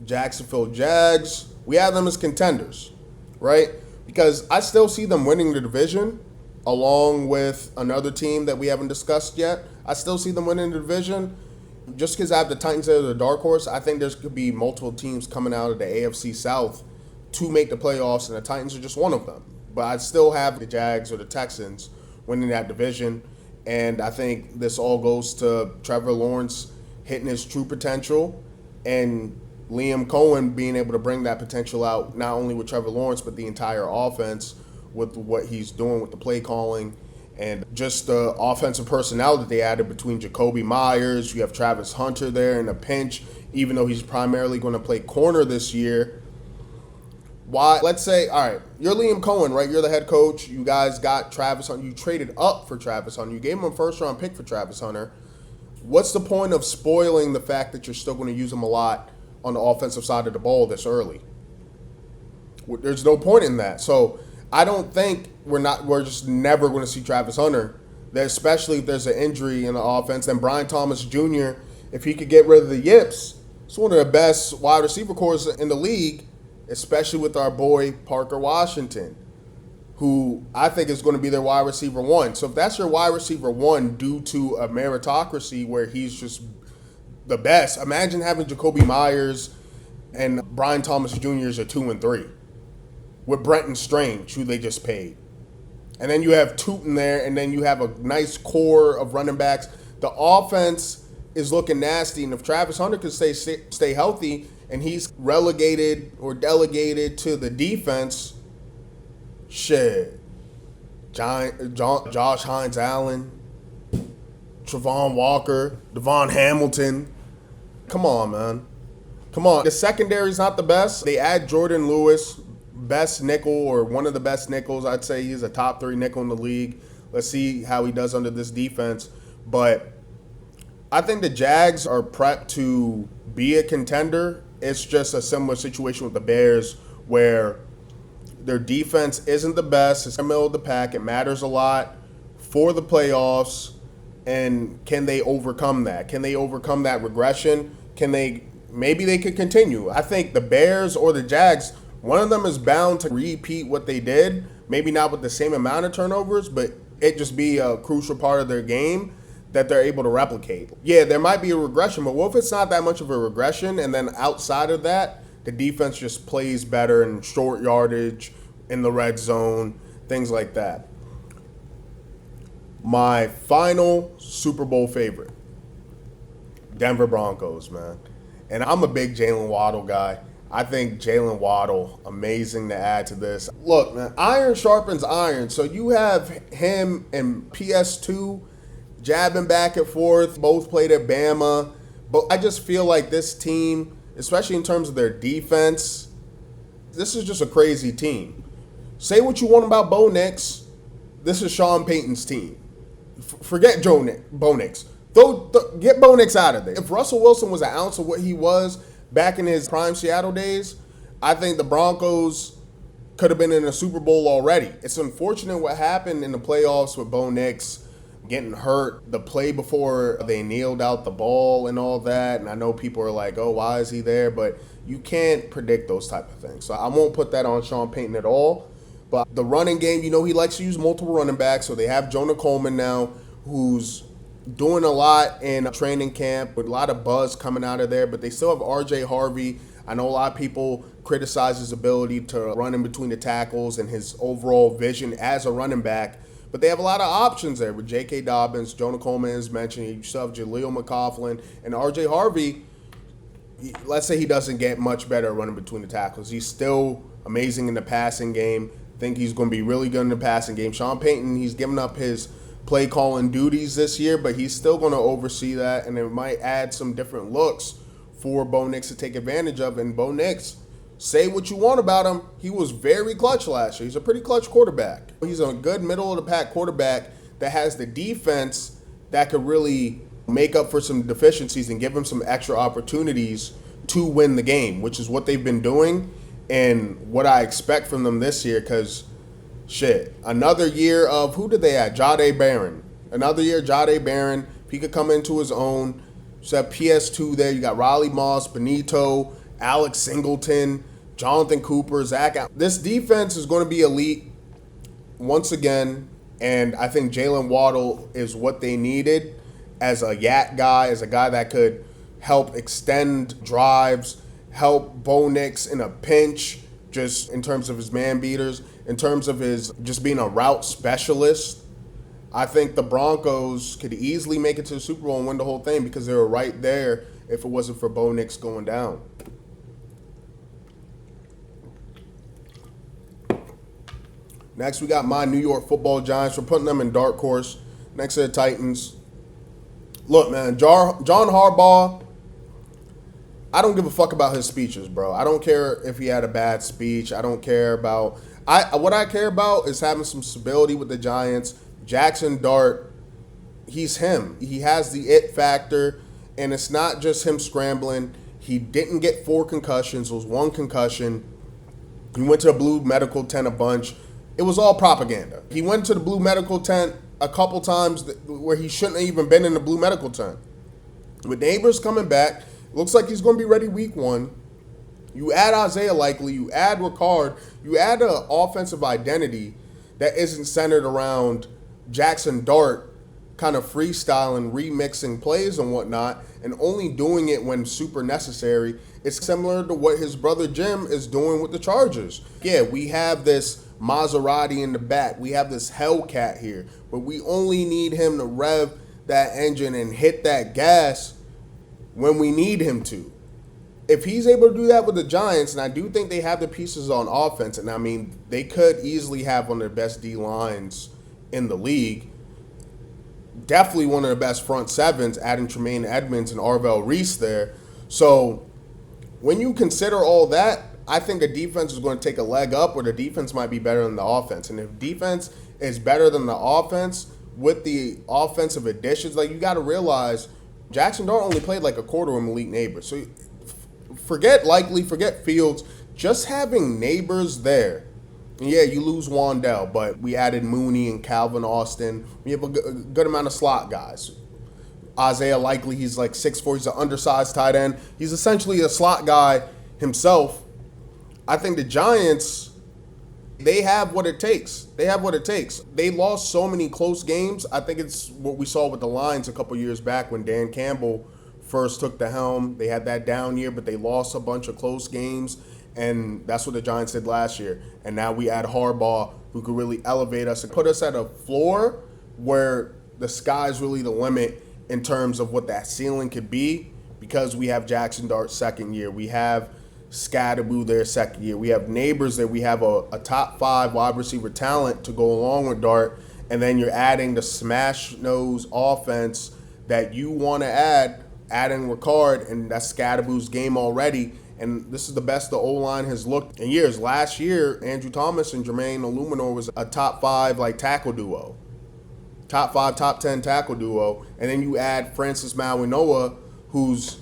Jacksonville Jags, we have them as contenders, right? Because I still see them winning the division along with another team that we haven't discussed yet. I still see them winning the division. Just because I have the Titans as the dark horse, I think there's could be multiple teams coming out of the AFC South to make the playoffs, and the Titans are just one of them. But I still have the Jags or the Texans winning that division, and I think this all goes to Trevor Lawrence hitting his true potential and Liam Cohen being able to bring that potential out, not only with Trevor Lawrence, but the entire offense with what he's doing with the play calling and just the offensive personnel that they added between Jacoby Myers. You have Travis Hunter there in a pinch, even though he's primarily going to play corner this year. Why? Let's say, all right, you're Liam Cohen, right? You're the head coach. You guys got Travis Hunter. You traded up for Travis Hunter. You gave him a first-round pick for Travis Hunter. What's the point of spoiling the fact that you're still going to use him a lot on the offensive side of the ball this early? There's no point in that. So I don't think we're just never going to see Travis Hunter, especially if there's an injury in the offense. And Brian Thomas Jr., if he could get rid of the yips, it's one of the best wide receiver cores in the league, especially with our boy Parker Washington, who I think is going to be their wide receiver one. So if that's your wide receiver one due to a meritocracy where he's just the best, imagine having Jacoby Myers and Brian Thomas Jr. as a 2 and 3 with Brenton Strange, who they just paid. And then you have Tootin there, and then you have a nice core of running backs. The offense is looking nasty, and if Travis Hunter can stay healthy and he's relegated or delegated to the defense, shit. Josh Hines Allen, Travon Walker, Devon Hamilton. Come on, man. Come on. The secondary's not the best. They add Jordan Lewis, best nickel or one of the best nickels. I'd say he's a top 3 nickel in the league. Let's see how he does under this defense. But I think the Jags are prepped to be a contender. It's just a similar situation with the Bears where their defense isn't the best. It's in the middle of the pack. It matters a lot for the playoffs. And can they overcome that? Can they overcome that regression? Maybe they could continue. I think the Bears or the Jags, one of them is bound to repeat what they did. Maybe not with the same amount of turnovers, but it just be a crucial part of their game that they're able to replicate. Yeah, there might be a regression, but what if it's not that much of a regression, and then outside of that, the defense just plays better in short yardage, in the red zone, things like that. My final Super Bowl favorite, Denver Broncos, man. And I'm a big Jalen Waddle guy. I think Jalen Waddle, amazing to add to this. Look, man, iron sharpens iron. So you have him and PS2 jabbing back and forth. Both played at Bama. But I just feel like this team, especially in terms of their defense, this is just a crazy team. Say what you want about Bo Nix. This is Sean Payton's team. Forget Bo Nix. Get Bo Nix out of there. If Russell Wilson was an ounce of what he was back in his prime Seattle days, I think the Broncos could have been in a Super Bowl already. It's unfortunate what happened in the playoffs with Bo Nix getting hurt, the play before they kneeled out the ball and all that. And I know people are like, oh, why is he there? But you can't predict those type of things. So I won't put that on Sean Payton at all. But the running game, he likes to use multiple running backs. So they have Jonah Coleman now, who's doing a lot in training camp with a lot of buzz coming out of there. But they still have R.J. Harvey. I know a lot of people criticize his ability to run in between the tackles and his overall vision as a running back. But they have a lot of options there with J.K. Dobbins, Jonah Coleman is mentioned, you still have Jaleel McCoughlin, and R.J. Harvey. Let's say he doesn't get much better at running between the tackles. He's still amazing in the passing game. I think he's going to be really good in the passing game. Sean Payton, he's given up his play calling duties this year, but he's still going to oversee that, and it might add some different looks for Bo Nix to take advantage of. And Bo Nix, say what you want about him, he was very clutch last year. He's a pretty clutch quarterback. He's a good middle-of-the-pack quarterback that has the defense that could really make up for some deficiencies and give him some extra opportunities to win the game, which is what they've been doing and what I expect from them this year. Because, shit, another year of, who did they add? Jahdae Barron. Another year, Jahdae Barron. If he could come into his own. You have PS2 there. You got Riley Moss, Benito, Alex Singleton, Jonathan Cooper, Zach. This defense is going to be elite once again, and I think Jalen Waddle is what they needed as a yak guy, as a guy that could help extend drives, help Bo Nix in a pinch, just in terms of his man beaters, in terms of his just being a route specialist. I think the Broncos could easily make it to the Super Bowl and win the whole thing because they were right there if it wasn't for Bo Nix going down. Next, we got my New York Football Giants. We're putting them in dark horse next to the Titans. Look, man, John Harbaugh, I don't give a fuck about his speeches, bro. I don't care if he had a bad speech. I don't care about – what I care about is having some stability with the Giants. Jackson Dart, he's him. He has the it factor, and it's not just him scrambling. He didn't get 4 concussions. It was 1 concussion. He went to a blue medical tent a bunch. It was all propaganda. He went to the blue medical tent a couple times where he shouldn't have even been in the blue medical tent. With Neighbors coming back, looks like he's going to be ready week 1. You add Isaiah Likely, you add Ricard, you add an offensive identity that isn't centered around Jackson Dart kind of freestyling, remixing plays and whatnot, and only doing it when super necessary. It's similar to what his brother Jim is doing with the Chargers. Yeah, we have this Maserati in the back. We have this Hellcat here, but we only need him to rev that engine and hit that gas when we need him to. If he's able to do that with the Giants, and I do think they have the pieces on offense, and I mean, they could easily have one of the best D-lines in the league. Definitely one of the best front sevens, adding Tremaine Edmonds and Arvell Reese there. So when you consider all that, I think the defense is going to take a leg up, or the defense might be better than the offense. And if defense is better than the offense with the offensive additions, like, you got to realize Jackson Dart only played like a quarter of Malik Neighbors. So forget Likely, forget Fields. Just having Neighbors there. And yeah, you lose Wandell, but we added Mooney and Calvin Austin. We have a good amount of slot guys. Isaiah Likely, he's like 6'4", he's an undersized tight end. He's essentially a slot guy himself. I think the Giants, they have what it takes. They have what it takes. They lost so many close games. I think it's what we saw with the Lions a couple years back when Dan Campbell first took the helm. They had that down year, but they lost a bunch of close games, and that's what the Giants did last year. And now we add Harbaugh, who could really elevate us and put us at a floor where the sky's really the limit in terms of what that ceiling could be, because we have Jackson Dart's second year. We have Scatterboo their second year. We have Neighbors there. We have a top 5 wide receiver talent to go along with Dart. And then you're adding the smash nose offense that you want to adding Ricard, and that's Scatterboo's game already. And this is the best the O-line has looked in years. Last year, Andrew Thomas and Jermaine Illuminor was a top 5 like tackle duo. Top 5, top 10 tackle duo. And then you add Francis Mauigoa, who's,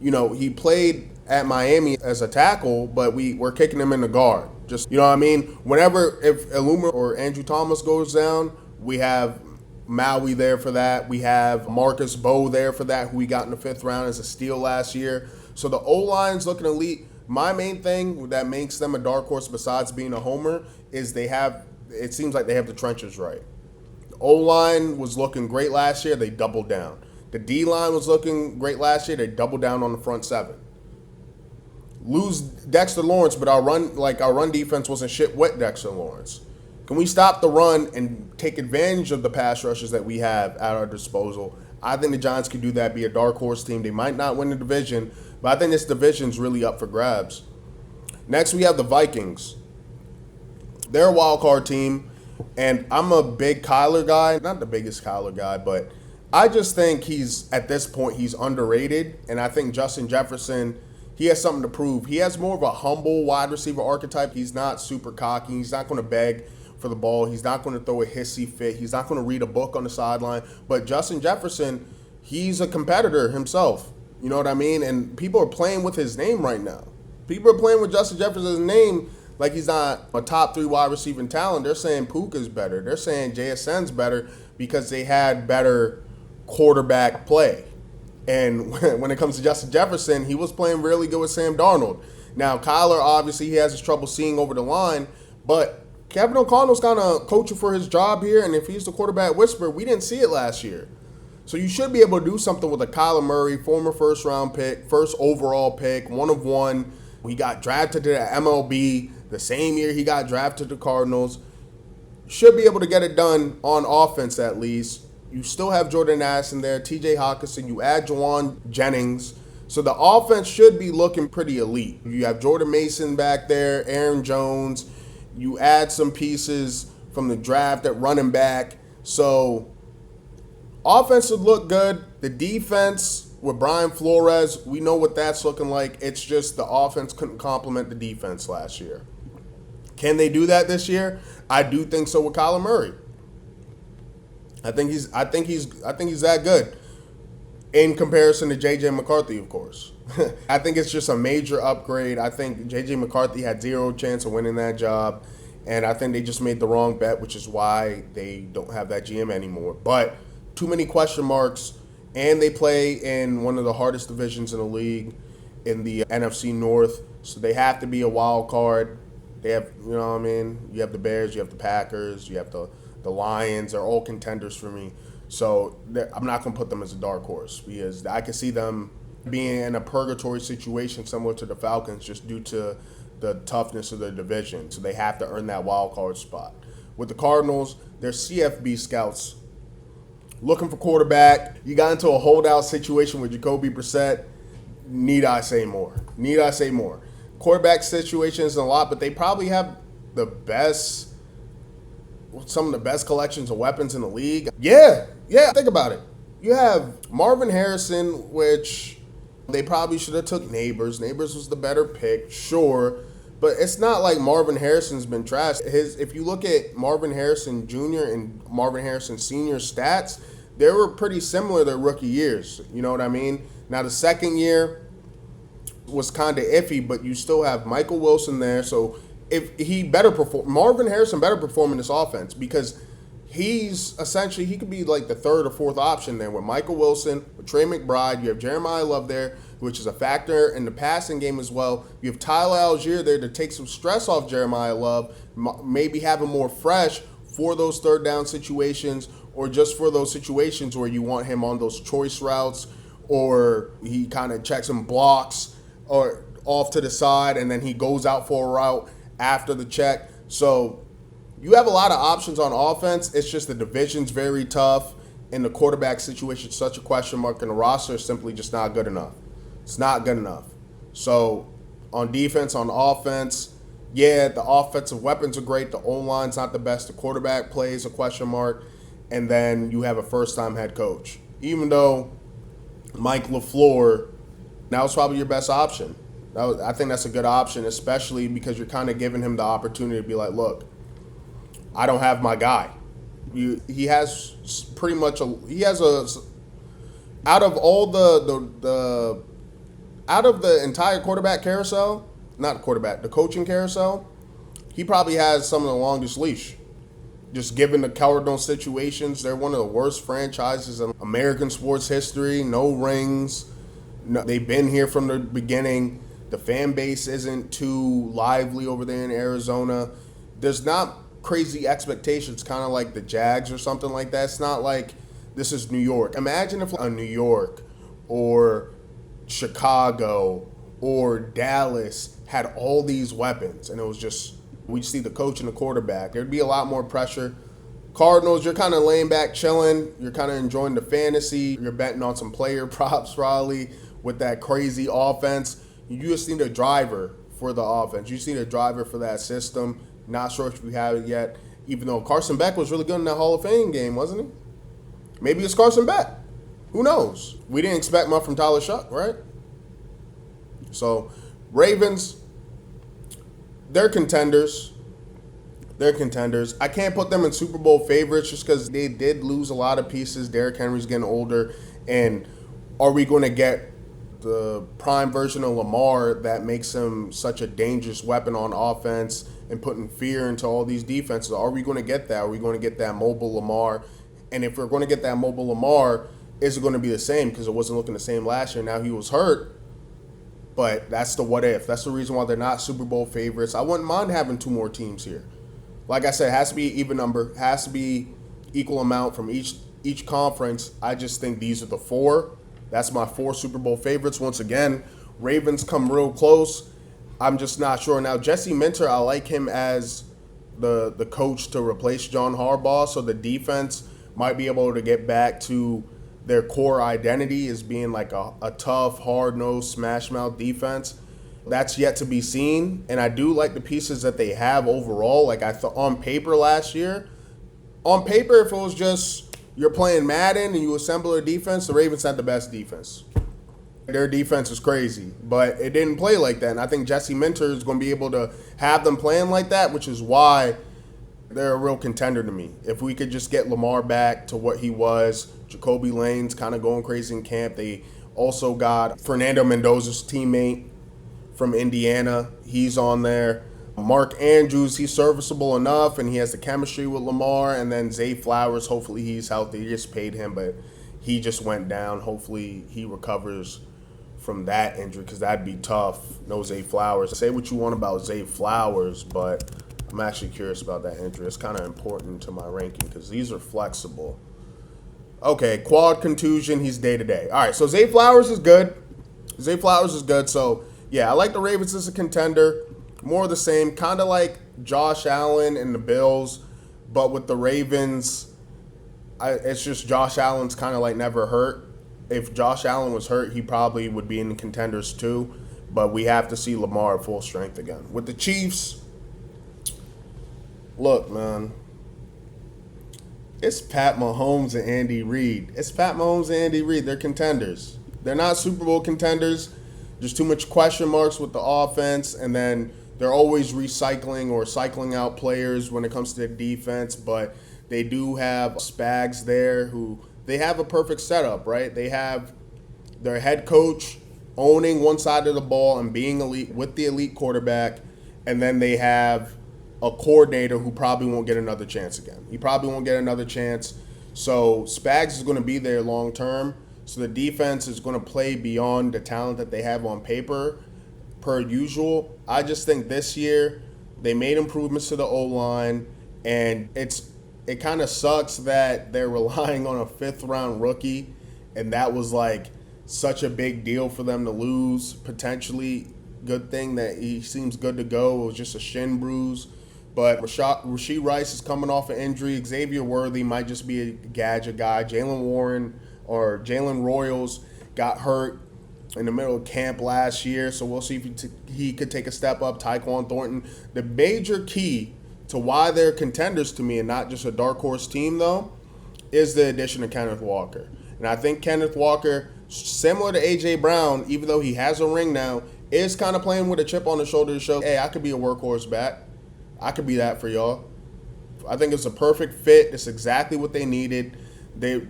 he played at Miami as a tackle, but we're kicking him in the guard. Just, you know what I mean? Whenever, if Illuminor or Andrew Thomas goes down, we have Maui there for that. We have Marcus Bowe there for that, who we got in the 5th round as a steal last year. So the O-line's looking elite. My main thing that makes them a dark horse, besides being a homer, is it seems like they have the trenches right. The O-line was looking great last year. They doubled down. The D-line was looking great last year. They doubled down on the front 7. lose Dexter Lawrence, but our run defense wasn't shit with Dexter Lawrence? Can we stop the run and take advantage of the pass rushes that we have at our disposal? I think the Giants could do that, be a dark horse team. They might not win the division, but I think this division's really up for grabs. Next, we have the Vikings. They're a wild card team, and I'm a big Kyler guy. Not the biggest Kyler guy, but I just think at this point, he's underrated, and I think Justin Jefferson, he has something to prove. He has more of a humble wide receiver archetype. He's not super cocky. He's not going to beg for the ball. He's not going to throw a hissy fit. He's not going to read a book on the sideline. But Justin Jefferson, he's a competitor himself. You know what I mean? And people are playing with his name right now. People are playing with Justin Jefferson's name like he's not a top 3 wide receiving talent. They're saying Puka's better. They're saying JSN's better because they had better quarterback play. And when it comes to Justin Jefferson, he was playing really good with Sam Darnold. Now, Kyler, obviously, he has his trouble seeing over the line, but Kevin O'Connell's kind of coaching for his job here, and if he's the quarterback whisperer, we didn't see it last year. So you should be able to do something with a Kyler Murray, former first-round pick, first overall pick, 1 of 1. He got drafted to the MLB the same year he got drafted to the Cardinals. Should be able to get it done on offense at least. You still have Jordan Addison there, TJ Hawkinson. You add Juwan Jennings. So the offense should be looking pretty elite. You have Jordan Mason back there, Aaron Jones. You add some pieces from the draft at running back. So offense would look good. The defense with Brian Flores, we know what that's looking like. It's just the offense couldn't complement the defense last year. Can they do that this year? I do think so with Kyler Murray. I think he's that good in comparison to J.J. McCarthy, of course. I think it's just a major upgrade. I think J.J. McCarthy had 0 chance of winning that job, and I think they just made the wrong bet, which is why they don't have that GM anymore. But too many question marks, and they play in one of the hardest divisions in the league, in the NFC North, so they have to be a wild card. They have, you know what I mean? You have the Bears, you have the Packers, you have the Lions. Are all contenders for me. So I'm not going to put them as a dark horse because I can see them being in a purgatory situation similar to the Falcons just due to the toughness of their division. So they have to earn that wild card spot. With the Cardinals, they're CFB scouts looking for quarterback. You got into a holdout situation with Jacoby Brissett. Need I say more? Quarterback situation isn't a lot, but they probably have some of the best collections of weapons in the league. Yeah, think about it. You have Marvin Harrison, which they probably should have took Neighbors. Neighbors was the better pick, sure, but it's not like Marvin Harrison's been trashed. If you look at Marvin Harrison Jr. and Marvin Harrison Sr. stats, they were pretty similar their rookie years. You know what I mean? Now the second year was kind of iffy, but you still have Michael Wilson there, so if he better perform, Marvin Harrison better perform in this offense because he's essentially, he could be like the 3rd or 4th option there with Michael Wilson, with Trey McBride. You have Jeremiah Love there, which is a factor in the passing game as well. You have Tyler Algier there to take some stress off Jeremiah Love, maybe have him more fresh for those 3rd down situations or just for those situations where you want him on those choice routes or he kind of checks and blocks or off to the side and then he goes out for a route after the check. So you have a lot of options on offense. It's just the division's very tough and the quarterback situation is such a question mark and the roster is simply just not good enough. It's not good enough. So on defense, on offense, yeah, the offensive weapons are great. The O-line's not the best. The quarterback play is a question mark. And then you have a first-time head coach. Even though Mike LaFleur, that was probably your best option. I think that's a good option, especially because you're kind of giving him the opportunity to be like, look, I don't have my guy. He has pretty much out of all out of the entire quarterback carousel, not the quarterback, the coaching carousel, he probably has some of the longest leash. Just given the Cardinals situations, they're one of the worst franchises in American sports history. No rings. No, they've been here from the beginning. The fan base isn't too lively over there in Arizona. There's not crazy expectations, kind of like the Jags or something like that. It's not like this is New York. Imagine if New York or Chicago or Dallas had all these weapons, and it was just we see the coach and the quarterback. There'd be a lot more pressure. Cardinals, you're kind of laying back, chilling. You're kind of enjoying the fantasy. You're betting on some player props probably with that crazy offense. You just need a driver for the offense. You just need a driver for that system. Not sure if we have it yet, even though Carson Beck was really good in that Hall of Fame game, wasn't he? Maybe it's Carson Beck. Who knows? We didn't expect much from Tyler Shuck, right? So, Ravens, they're contenders. They're contenders. I can't put them in Super Bowl favorites just because they did lose a lot of pieces. Derrick Henry's getting older. And are we going to get the prime version of Lamar that makes him such a dangerous weapon on offense and putting fear into all these defenses? Are we going to get that? Are we going to get that mobile Lamar? And if we're going to get that mobile Lamar, is it going to be the same? Because it wasn't looking the same last year. Now he was hurt. But that's the what if. That's the reason why they're not Super Bowl favorites. I wouldn't mind having two more teams here. Like I said, it has to be even number, has to be equal amount from each conference. I just think these are the four. That's my four Super Bowl favorites. Once again, Ravens come real close. I'm just not sure. Now, Jesse Minter, I like him as the coach to replace John Harbaugh, so the defense might be able to get back to their core identity as being like a tough, hard-nosed, smash-mouth defense. That's yet to be seen, and I do like the pieces that they have overall. Like I thought on paper last year, if it was just you're playing Madden and you assemble a defense, the Ravens had the best defense. Their defense is crazy, but it didn't play like that, and I think Jesse Minter is going to be able to have them playing like that, which is why they're a real contender to me. If we could just get Lamar back to what he was, Jacoby Lane's kind of going crazy in camp. They also got Fernando Mendoza's teammate from Indiana. He's on there. Mark Andrews, he's serviceable enough, and he has the chemistry with Lamar. And then Zay Flowers, hopefully he's healthy. They just paid him, but he just went down. Hopefully he recovers from that injury because that'd be tough. No Zay Flowers. Say what you want about Zay Flowers, but I'm actually curious about that injury. It's kind of important to my ranking because these are flexible. Okay, quad contusion, he's day-to-day. All right, so Zay Flowers is good. So, yeah, I like the Ravens as a contender. More of the same, kind of like Josh Allen and the Bills, but with the Ravens, it's just Josh Allen's kind of like never hurt. If Josh Allen was hurt, he probably would be in the contenders too, but we have to see Lamar at full strength again. With the Chiefs, look, man, it's Pat Mahomes and Andy Reid. They're contenders. They're not Super Bowl contenders. There's too much question marks with the offense, and then they're always recycling or cycling out players when it comes to their defense, but they do have Spags there who they have a perfect setup, right? They have their head coach owning one side of the ball and being elite with the elite quarterback, and then they have a coordinator who probably won't get another chance again. He probably won't get another chance. So Spags is going to be there long term. So the defense is going to play beyond the talent that they have on paper per usual. I just think this year they made improvements to the O-line, and it kind of sucks that they're relying on a fifth-round rookie, and that was like such a big deal for them to lose, potentially. Good thing that he seems good to go. It was just a shin bruise. But Rashee Rice is coming off an injury. Xavier Worthy might just be a gadget guy. Jalen Royals got hurt in the middle of camp last year, so we'll see if he could take a step up. Tyquan Thornton. The major key to why they're contenders to me and not just a dark horse team, though, is the addition of Kenneth Walker. And I think Kenneth Walker, similar to A.J. Brown, even though he has a ring now, is kind of playing with a chip on the shoulder to show, hey, I could be a workhorse back. I could be that for y'all. I think it's a perfect fit. It's exactly what they needed. The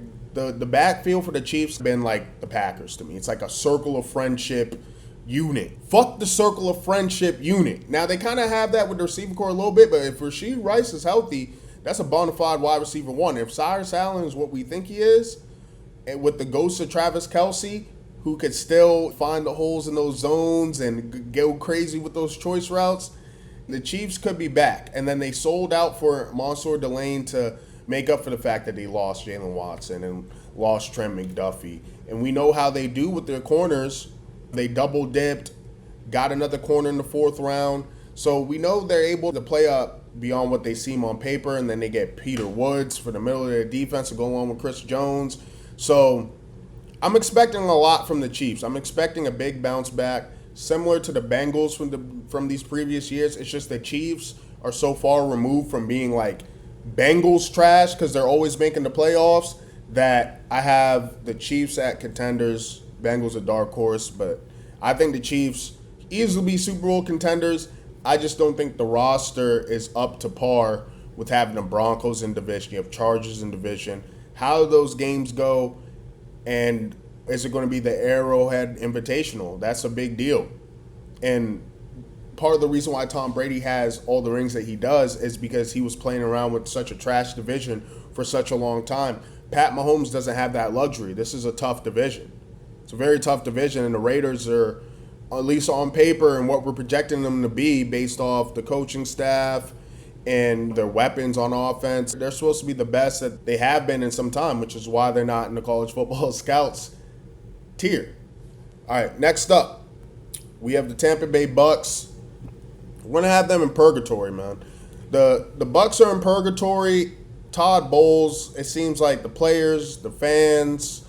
backfield for the Chiefs has been like the Packers to me. It's like a circle of friendship unit. Fuck the circle of friendship unit. Now, they kind of have that with the receiver core a little bit, but if Rashee Rice is healthy, that's a bona fide wide receiver one. If Cyrus Allen is what we think he is, and with the ghost of Travis Kelce, who could still find the holes in those zones and go crazy with those choice routes, the Chiefs could be back. And then they sold out for Mansour Delane to make up for the fact that they lost Jalen Watson and lost Trent McDuffie. And we know how they do with their corners. They double-dipped got another corner in the 4th round. So we know they're able to play up beyond what they seem on paper, and then they get Peter Woods for the middle of their defense to go along with Chris Jones. So I'm expecting a lot from the Chiefs. I'm expecting a big bounce back, similar to the Bengals from these previous years. It's just the Chiefs are so far removed from being like Bengals trash because they're always making the playoffs that I have the Chiefs at contenders, Bengals a dark horse, but I think the Chiefs easily be Super Bowl contenders. I just don't think the roster is up to par with having the Broncos in division. You have Chargers in division. How do those games go? And is it going to be the Arrowhead Invitational? That's a big deal. And part of the reason why Tom Brady has all the rings that he does is because he was playing around with such a trash division for such a long time. Pat Mahomes doesn't have that luxury. This is a tough division. It's a very tough division, and the Raiders are, at least on paper and what we're projecting them to be based off the coaching staff and their weapons on offense, they're supposed to be the best that they have been in some time, which is why they're not in the college football scouts tier. All right, next up, we have the Tampa Bay Bucks. We're going to have them in purgatory, man. The Bucks are in purgatory. Todd Bowles, it seems like the players, the fans,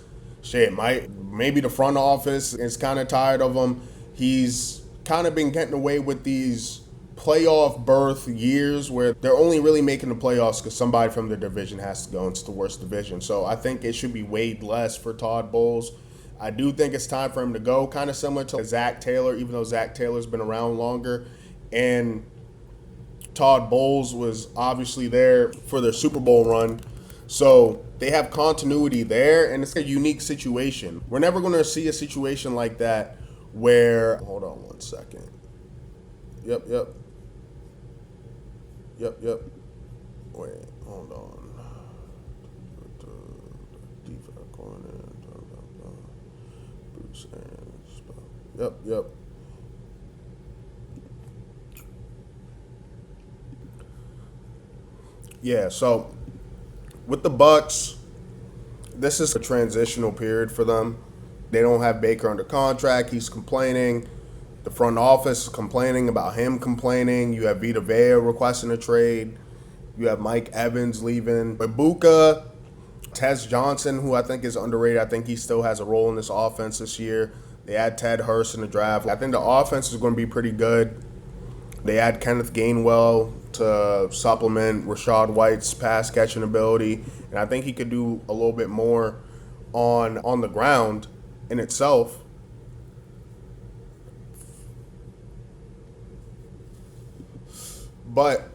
maybe the front office is kind of tired of him. He's kind of been getting away with these playoff berth years where they're only really making the playoffs because somebody from their division has to go. It's the worst division. So I think it should be weighed less for Todd Bowles. I do think it's time for him to go, kind of similar to Zach Taylor, even though Zach Taylor's been around longer. And Todd Bowles was obviously there for their Super Bowl run. So they have continuity there, and it's a unique situation. We're never going to see a situation like that where, hold on one second. Yep. Wait, hold on. Defense corner. Bruce Arians. Yep. Yeah, so with the Bucks, this is a transitional period for them. They don't have Baker under contract. He's complaining. The front office is complaining about him complaining. You have Vita Vea requesting a trade. You have Mike Evans leaving. Ibuka, Tez Johnson, who I think is underrated. I think he still has a role in this offense this year. They add Ted Hurst in the draft. I think the offense is going to be pretty good. They add Kenneth Gainwell to supplement Rachaad White's pass catching ability. And I think he could do a little bit more on the ground in itself. But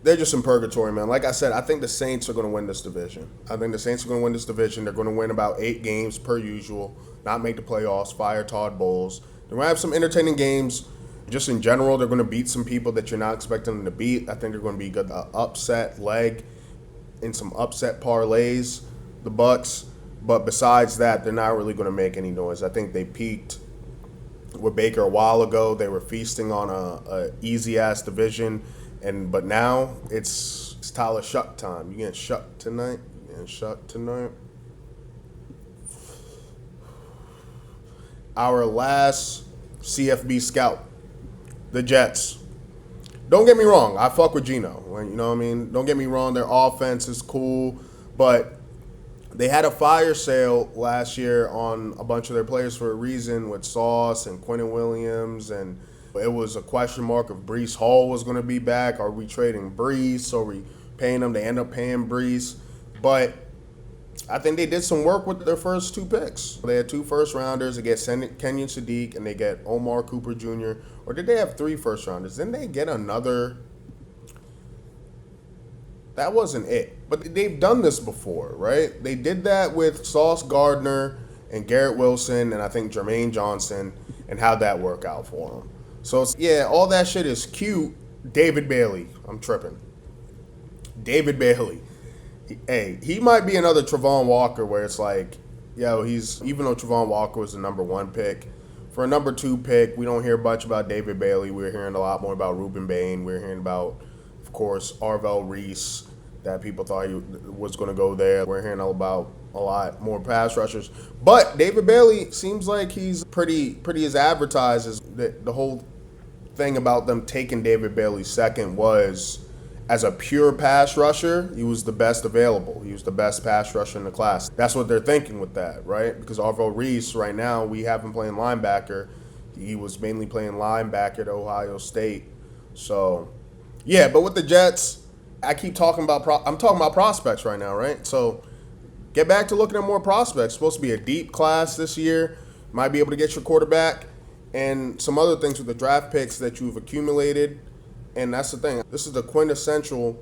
they're just in purgatory, man. Like I said, I think the Saints are going to win this division. They're going to win about 8 games per usual, not make the playoffs, fire Todd Bowles. They're going to have some entertaining games. Just in general, they're going to beat some people that you're not expecting them to beat. I think they're going to be good upset leg in some upset parlays, the Bucks. But besides that, they're not really going to make any noise. I think they peaked with Baker a while ago. They were feasting on a easy-ass division. But now it's Tyler Shuck time. You getting shucked tonight? Our last CFB scout, the Jets. Don't get me wrong. I fuck with Geno. You know what I mean? Don't get me wrong. Their offense is cool. But they had a fire sale last year on a bunch of their players for a reason with Sauce and Quentin Williams. And it was a question mark if Breece Hall was going to be back. Are we trading Breece? Are we paying him? They end up paying Breece. But I think they did some work with their first 2 picks. They had 2 first-rounders. They get Kenyon Sadiq, and they get Omar Cooper Jr. Or did they have 3 first-rounders? Didn't they get another? That wasn't it. But they've done this before, right? They did that with Sauce Gardner and Garrett Wilson and I think Jermaine Johnson, and how'd that work out for them? So, yeah, all that shit is cute. David Bailey. I'm tripping. David Bailey. He might be another Travon Walker where it's like, even though Travon Walker was the number 1 pick, for a number 2 pick, we don't hear much about David Bailey. We're hearing a lot more about Ruben Bain. We're hearing about, of course, Arvell Reese, that people thought he was going to go there. We're hearing about a lot more pass rushers, but David Bailey seems like he's pretty as advertised. As the whole thing about them taking David Bailey second was, as a pure pass rusher, he was the best available. He was the best pass rusher in the class. That's what they're thinking with that, right? Because Arvo Reese, right now, we have him playing linebacker. He was mainly playing linebacker at Ohio State. So, yeah, but with the Jets, I keep talking about I'm talking about prospects right now, right? So, get back to looking at more prospects. It's supposed to be a deep class this year. Might be able to get your quarterback and some other things with the draft picks that you've accumulated. And that's the thing. This is the quintessential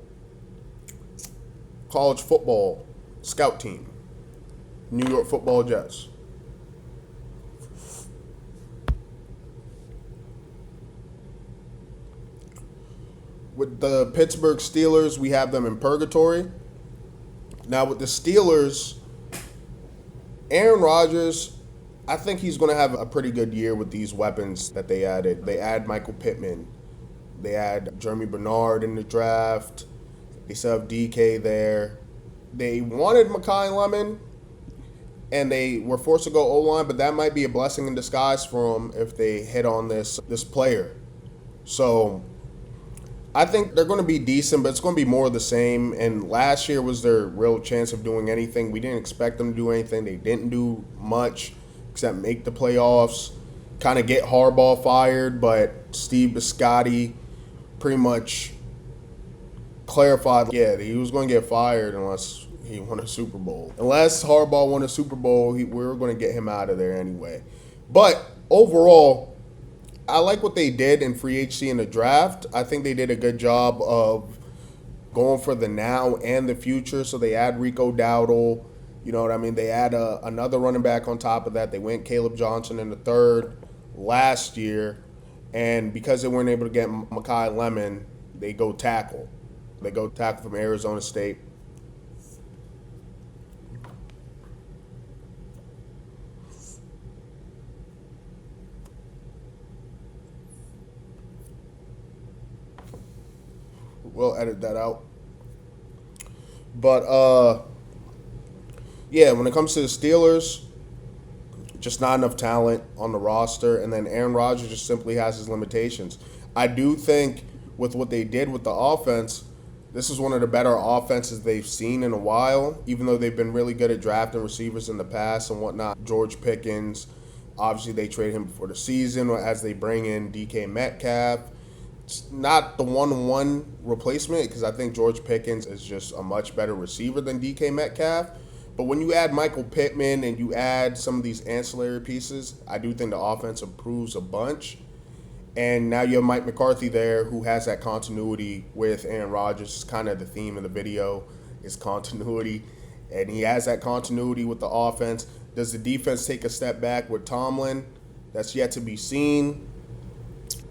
college football scout team. New York Football Jets. With the Pittsburgh Steelers, we have them in purgatory. Now with the Steelers, Aaron Rodgers, I think he's going to have a pretty good year with these weapons that they added. They add Michael Pittman. They add Jeremy Bernard in the draft. They still have DK there. They wanted Mekhi Lemon, and they were forced to go O-line, but that might be a blessing in disguise for them if they hit on this player. So I think they're going to be decent, but it's going to be more of the same. And last year was their real chance of doing anything. We didn't expect them to do anything. They didn't do much except make the playoffs, kind of get Harbaugh fired, but Steve Biscotti pretty much clarified, yeah, he was going to get fired unless he won a Super Bowl. Unless Harbaugh won a Super Bowl, we were going to get him out of there anyway. But overall, I like what they did in free agency and the draft. I think they did a good job of going for the now and the future. So they add Rico Dowdle. You know what I mean? They add another running back on top of that. They went Caleb Johnson in the third last year. And because they weren't able to get Mekhi Lemon, they go tackle. They go tackle from Arizona State. We'll edit that out. But, yeah, when it comes to the Steelers, just not enough talent on the roster. And then Aaron Rodgers just simply has his limitations. I do think with what they did with the offense, this is one of the better offenses they've seen in a while, even though they've been really good at drafting receivers in the past and whatnot. George Pickens, obviously they trade him before the season as they bring in DK Metcalf. It's not the one-on-one replacement because I think George Pickens is just a much better receiver than DK Metcalf. But when you add Michael Pittman and you add some of these ancillary pieces, I do think the offense improves a bunch. And now you have Mike McCarthy there who has that continuity with Aaron Rodgers. It's kind of the theme of the video is continuity. And he has that continuity with the offense. Does the defense take a step back with Tomlin? That's yet to be seen.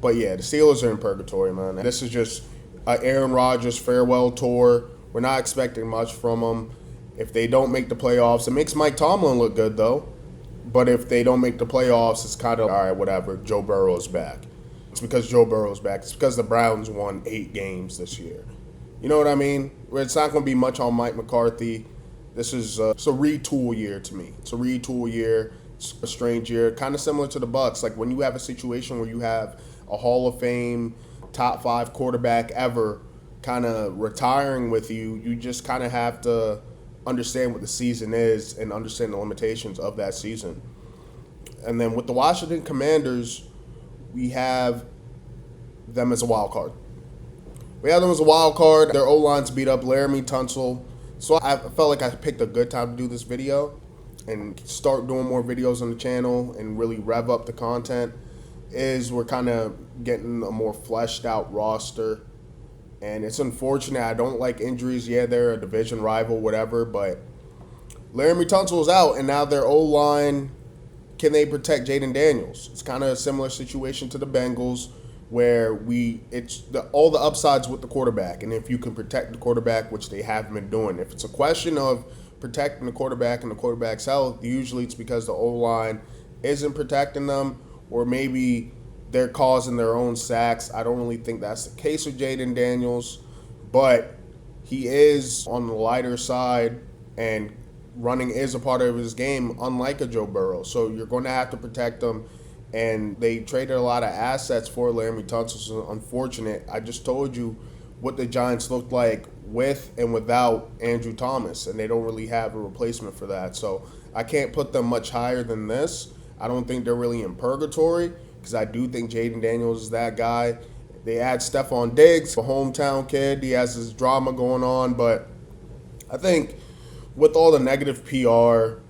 But yeah, the Steelers are in purgatory, man. This is just an Aaron Rodgers farewell tour. We're not expecting much from them. If they don't make the playoffs, it makes Mike Tomlin look good, though. But if they don't make the playoffs, it's kind of, all right, whatever, Joe Burrow's back. It's because Joe Burrow's back. It's because the Browns won 8 games this year. You know what I mean? It's not going to be much on Mike McCarthy. This is it's a retool year to me. It's a retool year. It's a strange year. Kind of similar to the Bucs. Like when you have a situation where you have a Hall of Fame, top 5 quarterback ever kind of retiring with you, you just kind of have to understand what the season is and understand the limitations of that season. And then with the Washington Commanders, we have them as a wild card. We have them as a wild card. Their O-line's beat up Laramie Tunsil. So I felt like I picked a good time to do this video and start doing more videos on the channel and really rev up the content. We're kind of getting a more fleshed out roster. And it's unfortunate. I don't like injuries. Yeah, they're a division rival, whatever. But Laramie Tunsil's out, and now their O-line, can they protect Jaden Daniels? It's kind of a similar situation to the Bengals where all the upsides with the quarterback. And if you can protect the quarterback, which they haven't been doing. If it's a question of protecting the quarterback and the quarterback's health, usually it's because the O-line isn't protecting them or maybe they're causing their own sacks. I don't really think that's the case with Jaden Daniels, but he is on the lighter side, and running is a part of his game, unlike a Joe Burrow. So you're going to have to protect him. And they traded a lot of assets for Laramie Tunsil. So unfortunate. I just told you what the Giants looked like with and without Andrew Thomas, and they don't really have a replacement for that. So I can't put them much higher than this. I don't think they're really in purgatory because I do think Jaden Daniels is that guy. They add Stephon Diggs, a hometown kid. He has his drama going on, but I think with all the negative PR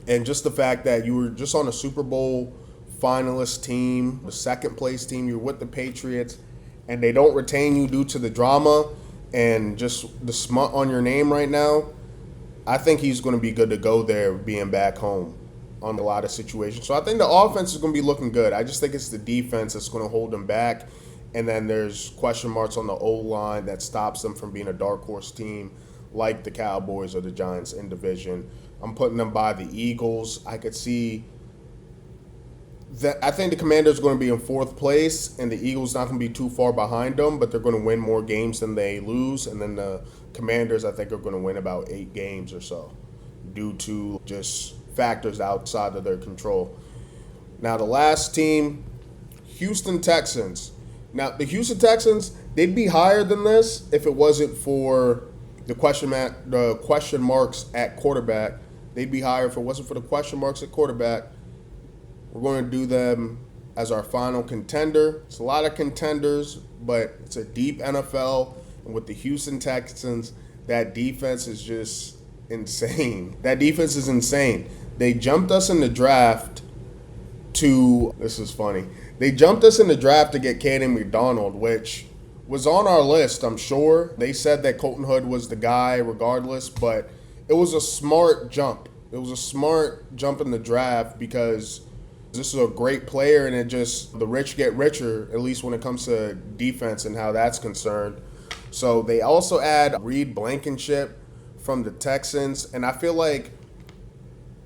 and just the fact that you were just on a Super Bowl finalist team, the second place team, you're with the Patriots, and they don't retain you due to the drama and just the smut on your name right now, I think he's going to be good to go there being back home on a lot of situations. So I think the offense is going to be looking good. I just think it's the defense that's going to hold them back. And then there's question marks on the O-line that stops them from being a dark horse team like the Cowboys or the Giants in division. I'm putting them by the Eagles. I could see that. I think the Commanders are going to be in fourth place, and the Eagles not going to be too far behind them, but they're going to win more games than they lose. And then the Commanders, I think, are going to win about 8 games or so due to just factors outside of their control. Now, the last team, Houston Texans. Now, the Houston Texans, they'd be higher than this if it wasn't for the question marks at quarterback. They'd be higher if it wasn't for the question marks at quarterback. We're going to do them as our final contender. It's a lot of contenders, but it's a deep NFL. And with the Houston Texans, that defense is just insane. That defense is insane. They jumped us in the draft this is funny. They jumped us in the draft to get Caden McDonald, which was on our list, I'm sure. They said that Colton Hood was the guy regardless, but it was a smart jump. It was a smart jump in the draft because this is a great player, and the rich get richer, at least when it comes to defense and how that's concerned. So they also add Reed Blankenship from the Texans, and I feel like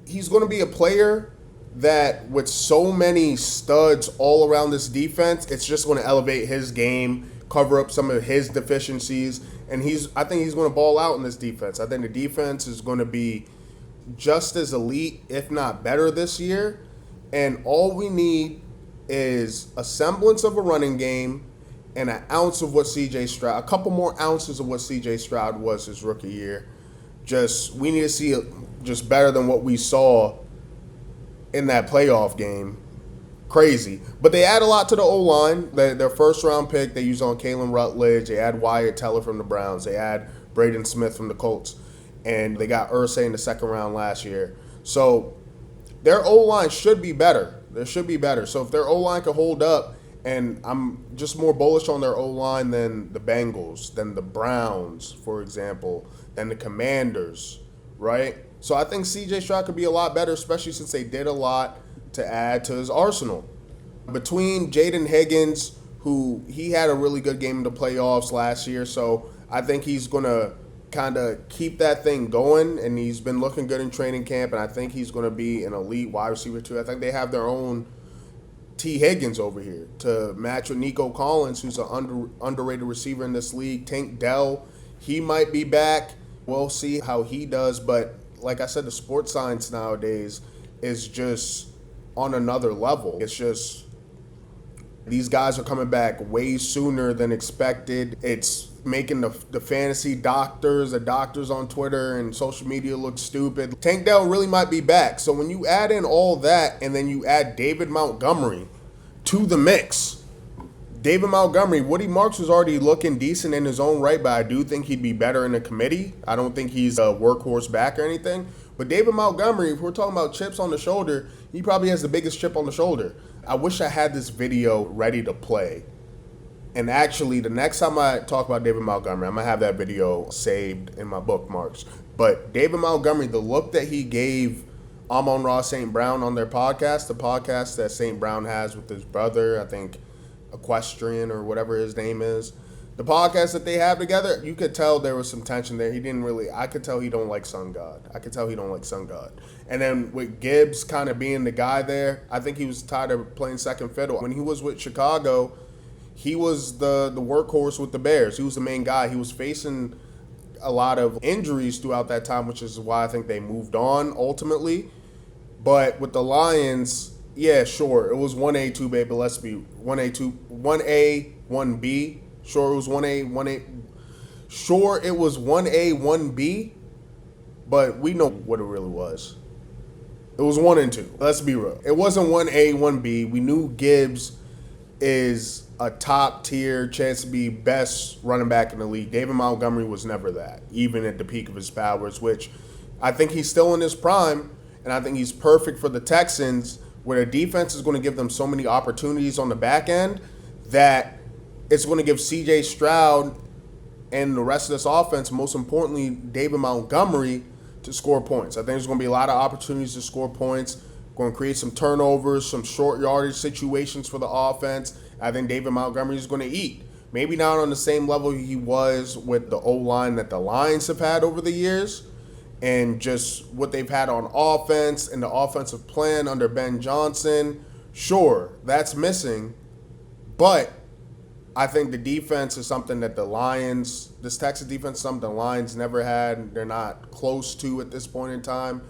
he's going to be a player that with so many studs all around this defense, it's just going to elevate his game, cover up some of his deficiencies, and I think he's going to ball out in this defense. I think the defense is going to be just as elite, if not better, this year. And all we need is a semblance of a running game and an ounce of what C.J. Stroud, a couple more ounces of what C.J. Stroud was his rookie year. We need to see it just better than what we saw in that playoff game. Crazy. But they add a lot to the O-line. Their first-round pick, they use on Kalen Rutledge. They add Wyatt Teller from the Browns. They add Braden Smith from the Colts. And they got Irsay in the second round last year. So their O-line should be better. There should be better. So if their O-line can hold up, and I'm just more bullish on their O-line than the Bengals, than the Browns, for example, than the Commanders, right? So I think C.J. Stroud could be a lot better, especially since they did a lot to add to his arsenal. Between Jaden Higgins, who he had a really good game in the playoffs last year, so I think he's going to kind of keep that thing going, and he's been looking good in training camp, and I think he's going to be an elite wide receiver too. I think they have their own T. Higgins over here to match with Nico Collins, who's an underrated receiver in this league. Tank Dell, he might be back. We'll see how he does, but like I said, the sports science nowadays is just on another level. It's just these guys are coming back way sooner than expected. It's making the fantasy doctors, the doctors on Twitter and social media look stupid. Tank Dell really might be back. So when you add in all that and then you add David Montgomery to the mix, David Montgomery, Woody Marks was already looking decent in his own right, but I do think he'd be better in a committee. I don't think he's a workhorse back or anything. But David Montgomery, if we're talking about chips on the shoulder, he probably has the biggest chip on the shoulder. I wish I had this video ready to play. And actually, the next time I talk about David Montgomery, I'm going to have that video saved in my bookmarks. But David Montgomery, the look that he gave Amon-Ra St. Brown on their podcast, the podcast that St. Brown has with his brother, I think Equestrian or whatever his name is, the podcast that they have together, you could tell there was some tension there. I could tell he don't like Sun God. And then with Gibbs kind of being the guy there, I think he was tired of playing second fiddle. When he was with Chicago, he was the workhorse with the Bears. He was the main guy. He was facing a lot of injuries throughout that time, which is why I think they moved on ultimately. But with the Lions, yeah, sure, it was 1A, 2B, but let's be 1A, 1B. Sure, it was 1A. Sure, it was 1A, 1B, but we know what it really was. It was 1 and 2. Let's be real. It wasn't 1A, 1B. We knew Gibbs is a top tier chance to be best running back in the league. David Montgomery was never that, even at the peak of his powers, which I think he's still in his prime, and I think he's perfect for the Texans, where the defense is going to give them so many opportunities on the back end that it's going to give C.J. Stroud and the rest of this offense, most importantly, David Montgomery, to score points. I think there's going to be a lot of opportunities to score points. Going to create some turnovers, some short yardage situations for the offense. I think David Montgomery is going to eat. Maybe not on the same level he was with the O-line that the Lions have had over the years, and just what they've had on offense and the offensive plan under Ben Johnson. Sure, that's missing, but I think the defense is something that this Texas defense is something the Lions never had. They're not close to at this point in time.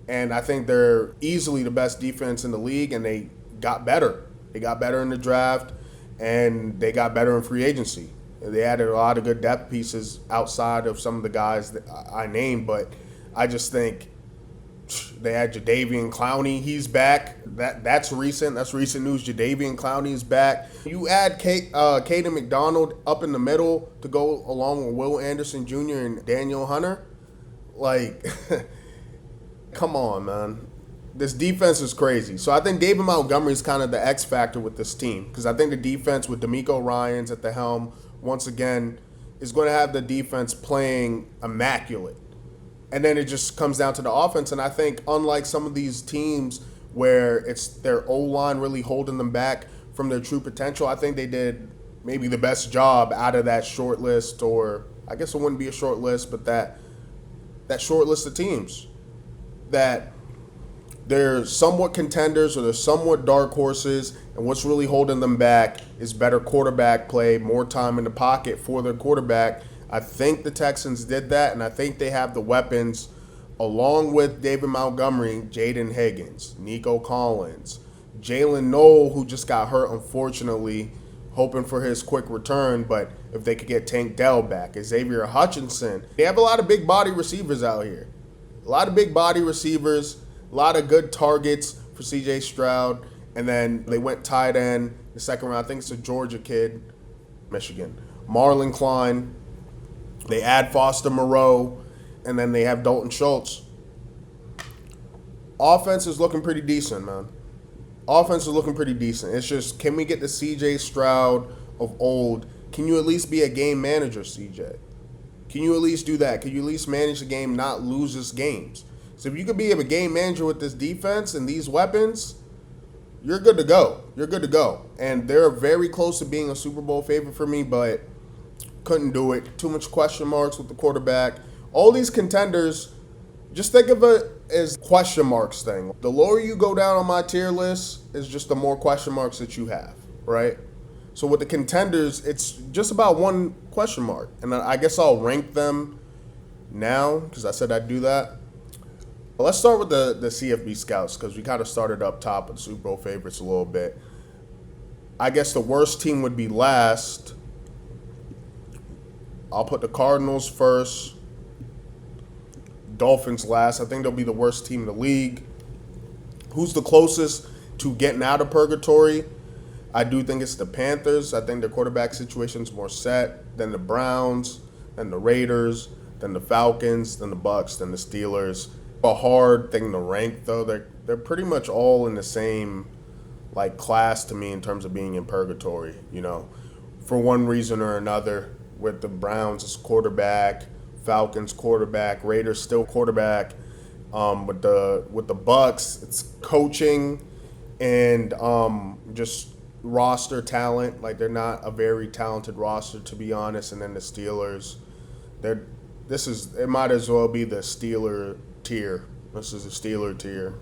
And I think they're easily the best defense in the league, and they got better. They got better in the draft, and they got better in free agency. They added a lot of good depth pieces outside of some of the guys that I named, but I just think they had Jadeveon Clowney. He's back. That's recent. That's recent news. Jadeveon Clowney is back. You add Caden McDonald up in the middle to go along with Will Anderson Jr. and Daniel Hunter. Like, come on, man. This defense is crazy. So I think David Montgomery is kind of the X factor with this team, because I think the defense with DeMeco Ryans at the helm, once again, is going to have the defense playing immaculate. And then it just comes down to the offense. And I think unlike some of these teams where it's their O-line really holding them back from their true potential, I think they did maybe the best job out of that short list, or I guess it wouldn't be a short list, but that short list of teams that they're somewhat contenders or they're somewhat dark horses, and what's really holding them back is better quarterback play, more time in the pocket for their quarterback. I think the Texans did that, and I think they have the weapons, along with David Montgomery, Jaden Higgins, Nico Collins, Jalen Noel, who just got hurt, unfortunately, hoping for his quick return, but if they could get Tank Dell back, Xavier Hutchinson. They have a lot of big body receivers out here. A lot of big body receivers, a lot of good targets for C.J. Stroud, and then they went tight end the second round. I think it's a Georgia kid, Michigan, Marlon Klein. They add Foster Moreau, and then they have Dalton Schultz. Offense is looking pretty decent, man. Offense is looking pretty decent. It's just, can we get the C.J. Stroud of old? Can you at least be a game manager, C.J.? Can you at least do that? Can you at least manage the game, not lose us games? So if you could be a game manager with this defense and these weapons, you're good to go. You're good to go. And they're very close to being a Super Bowl favorite for me, but couldn't do it. Too much question marks with the quarterback. All these contenders, just think of it as question marks thing. The lower you go down on my tier list is just the more question marks that you have, right? So with the contenders, it's just about one question mark. And I guess I'll rank them now because I said I'd do that. But let's start with the CFB scouts, because we kind of started up top with Super Bowl favorites a little bit. I guess the worst team would be last. I'll put the Cardinals first, Dolphins last. I think they'll be the worst team in the league. Who's the closest to getting out of purgatory? I do think it's the Panthers. I think their quarterback situation's more set than the Browns, than the Raiders, than the Falcons, than the Bucks, than the Steelers. A hard thing to rank, though. They're pretty much all in the same class to me in terms of being in purgatory, for one reason or another. With the Browns, it's quarterback, Falcons quarterback, Raiders still quarterback. With the Bucks, it's coaching and just roster talent. They're not a very talented roster, to be honest. And then the Steelers, it might as well be the Steeler tier. This is a Steeler tier.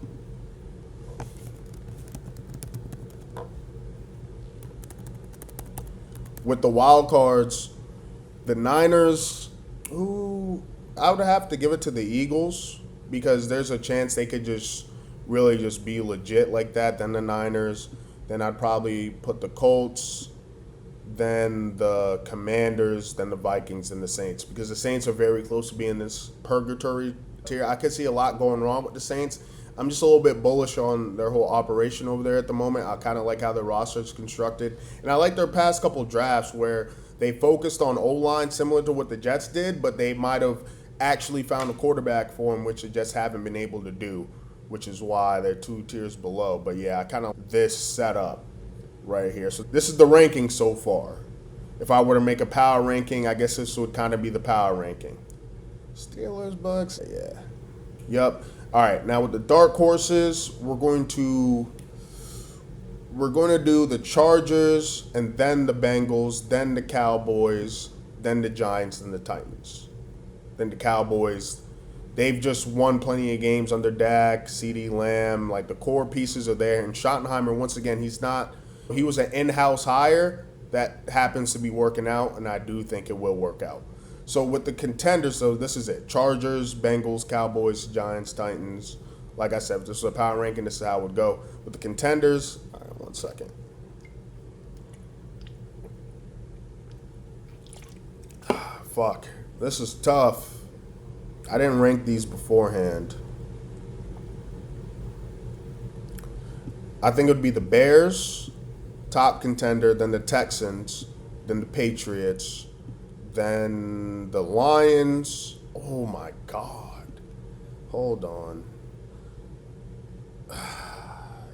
With the wild cards, the Niners, ooh, I would have to give it to the Eagles because there's a chance they could just really just be legit like that. Then the Niners. Then I'd probably put the Colts, then the Commanders, then the Vikings, and the Saints because the Saints are very close to being this purgatory tier. I could see a lot going wrong with the Saints. I'm just a little bit bullish on their whole operation over there at the moment. I kind of like how their roster is constructed, and I like their past couple drafts where they focused on O-line similar to what the Jets did, but they might have actually found a quarterback for them, which they just haven't been able to do, which is why they're 2 tiers below. But yeah, I kind of this setup right here. So this is the ranking so far. If I were to make a power ranking, I guess this would kind of be the power ranking. Steelers, Bucks, yeah. Yep. All right, now with the dark horses, we're going to do the Chargers and then the Bengals, then the Cowboys, then the Giants and the Titans. Then the Cowboys, they've just won plenty of games under Dak, CeeDee Lamb, like the core pieces are there. And Schottenheimer, once again, he was an in-house hire that happens to be working out, and I do think it will work out. So with the contenders, so this is it. Chargers, Bengals, Cowboys, Giants, Titans. Like I said, if this was a power ranking, this is how it would go. With the contenders, all right, 1 second. Fuck. This is tough. I didn't rank these beforehand. I think it would be the Bears, top contender, then the Texans, then the Patriots, then the Lions. Oh my God. Hold on.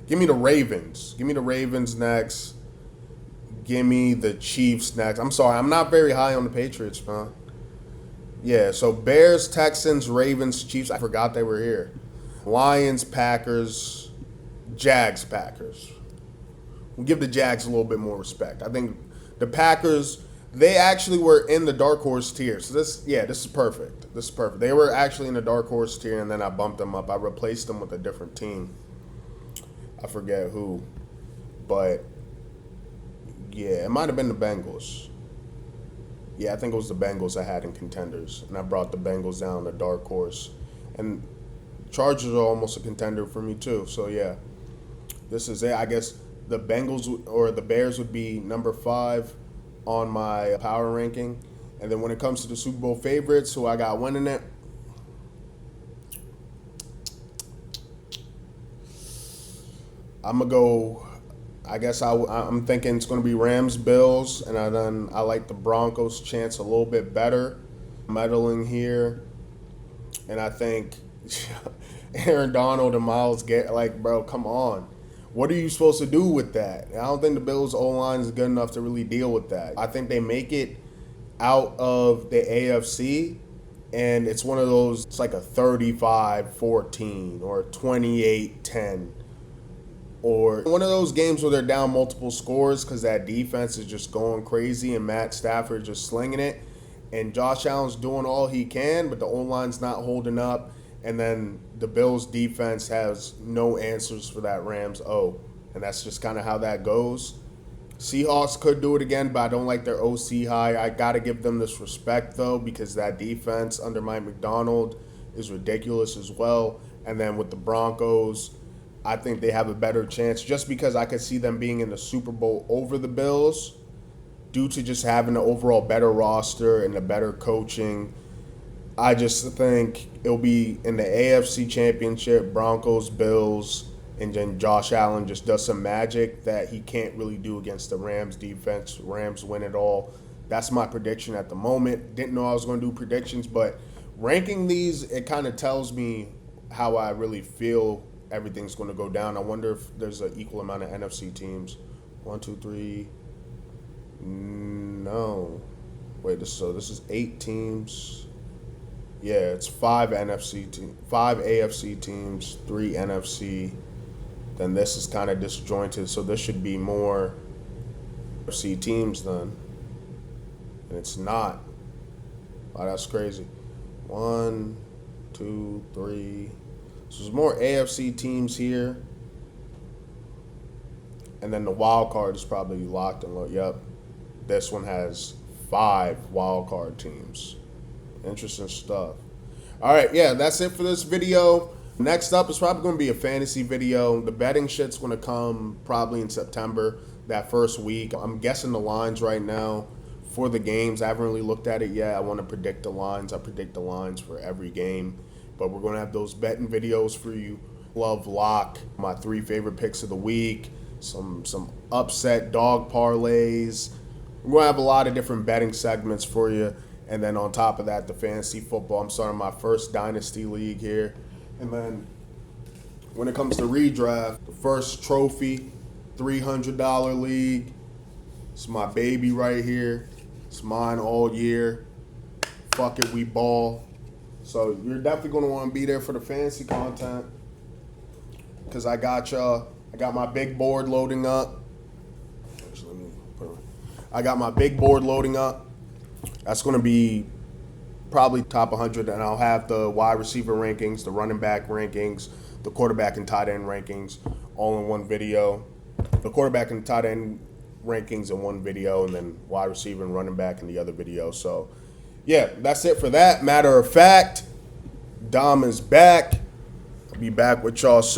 Give me the Ravens. Give me the Ravens next. Give me the Chiefs next. I'm sorry, I'm not very high on the Patriots, man. Yeah, so Bears, Texans, Ravens, Chiefs. I forgot they were here. Lions, Packers, Jags, Packers. We'll give the Jags a little bit more respect. I think the Packers, they actually were in the dark horse tier. So this is perfect. This is perfect. They were actually in the dark horse tier, and then I bumped them up. I replaced them with a different team. I forget who. But, yeah, it might have been the Bengals. Yeah, I think it was the Bengals I had in contenders, and I brought the Bengals down the dark horse. And Chargers are almost a contender for me too. So yeah, this is it. I guess the Bengals or the Bears would be number 5 on my power ranking, and then when it comes to the Super Bowl favorites, who I got winning it, I'm gonna go. I guess I'm thinking it's going to be Rams, Bills, and I like the Broncos' chance a little bit better, meddling here, and I think Aaron Donald and Myles Garrett, like, bro, come on. What are you supposed to do with that? I don't think the Bills' O-line is good enough to really deal with that. I think they make it out of the AFC, and it's one of those, it's like a 35-14 or a 28-10. Or one of those games where they're down multiple scores because that defense is just going crazy and Matt Stafford just slinging it. And Josh Allen's doing all he can, but the O-line's not holding up. And then the Bills' defense has no answers for that Rams O. And that's just kind of how that goes. Seahawks could do it again, but I don't like their OC high. I got to give them this respect, though, because that defense under Mike McDonald is ridiculous as well. And then with the Broncos, I think they have a better chance just because I could see them being in the Super Bowl over the Bills due to just having an overall better roster and the better coaching. I just think it'll be in the AFC Championship, Broncos, Bills, and then Josh Allen just does some magic that he can't really do against the Rams defense. Rams win it all. That's my prediction at the moment. Didn't know I was going to do predictions, but ranking these, it kind of tells me how I really feel everything's going to go down. I wonder if there's an equal amount of NFC teams. 1, 2, 3. No. Wait, this is 8 teams. Yeah, it's 5 AFC teams, 3 NFC. Then this is kind of disjointed, so this should be more NFC teams then. And it's not. Wow, that's crazy. 1, 2, 3. So there's more AFC teams here. And then the wild card is probably locked and low. Yep. This one has 5 wild card teams. Interesting stuff. All right, yeah, that's it for this video. Next up is probably going to be a fantasy video. The betting shit's going to come probably in September, that first week. I'm guessing the lines right now for the games. I haven't really looked at it yet. I want to predict the lines. I predict the lines for every game. But we're going to have those betting videos for you. Love lock, my 3 favorite picks of the week, some upset dog parlays. We're going to have a lot of different betting segments for you. And then on top of that, the fantasy football. I'm starting my first dynasty league here. And then when it comes to redraft, the first trophy, $300 league. It's my baby right here. It's mine all year. Fuck it, we ball. So you're definitely going to want to be there for the fantasy content. Because I got y'all. I got my big board loading up. I got my big board loading up. That's going to be probably top 100, and I'll have the wide receiver rankings, the running back rankings, the quarterback and tight end rankings all in one video. The quarterback and tight end rankings in one video, and then wide receiver and running back in the other video. So, yeah, that's it for that. Matter of fact, Dom is back. I'll be back with y'all soon.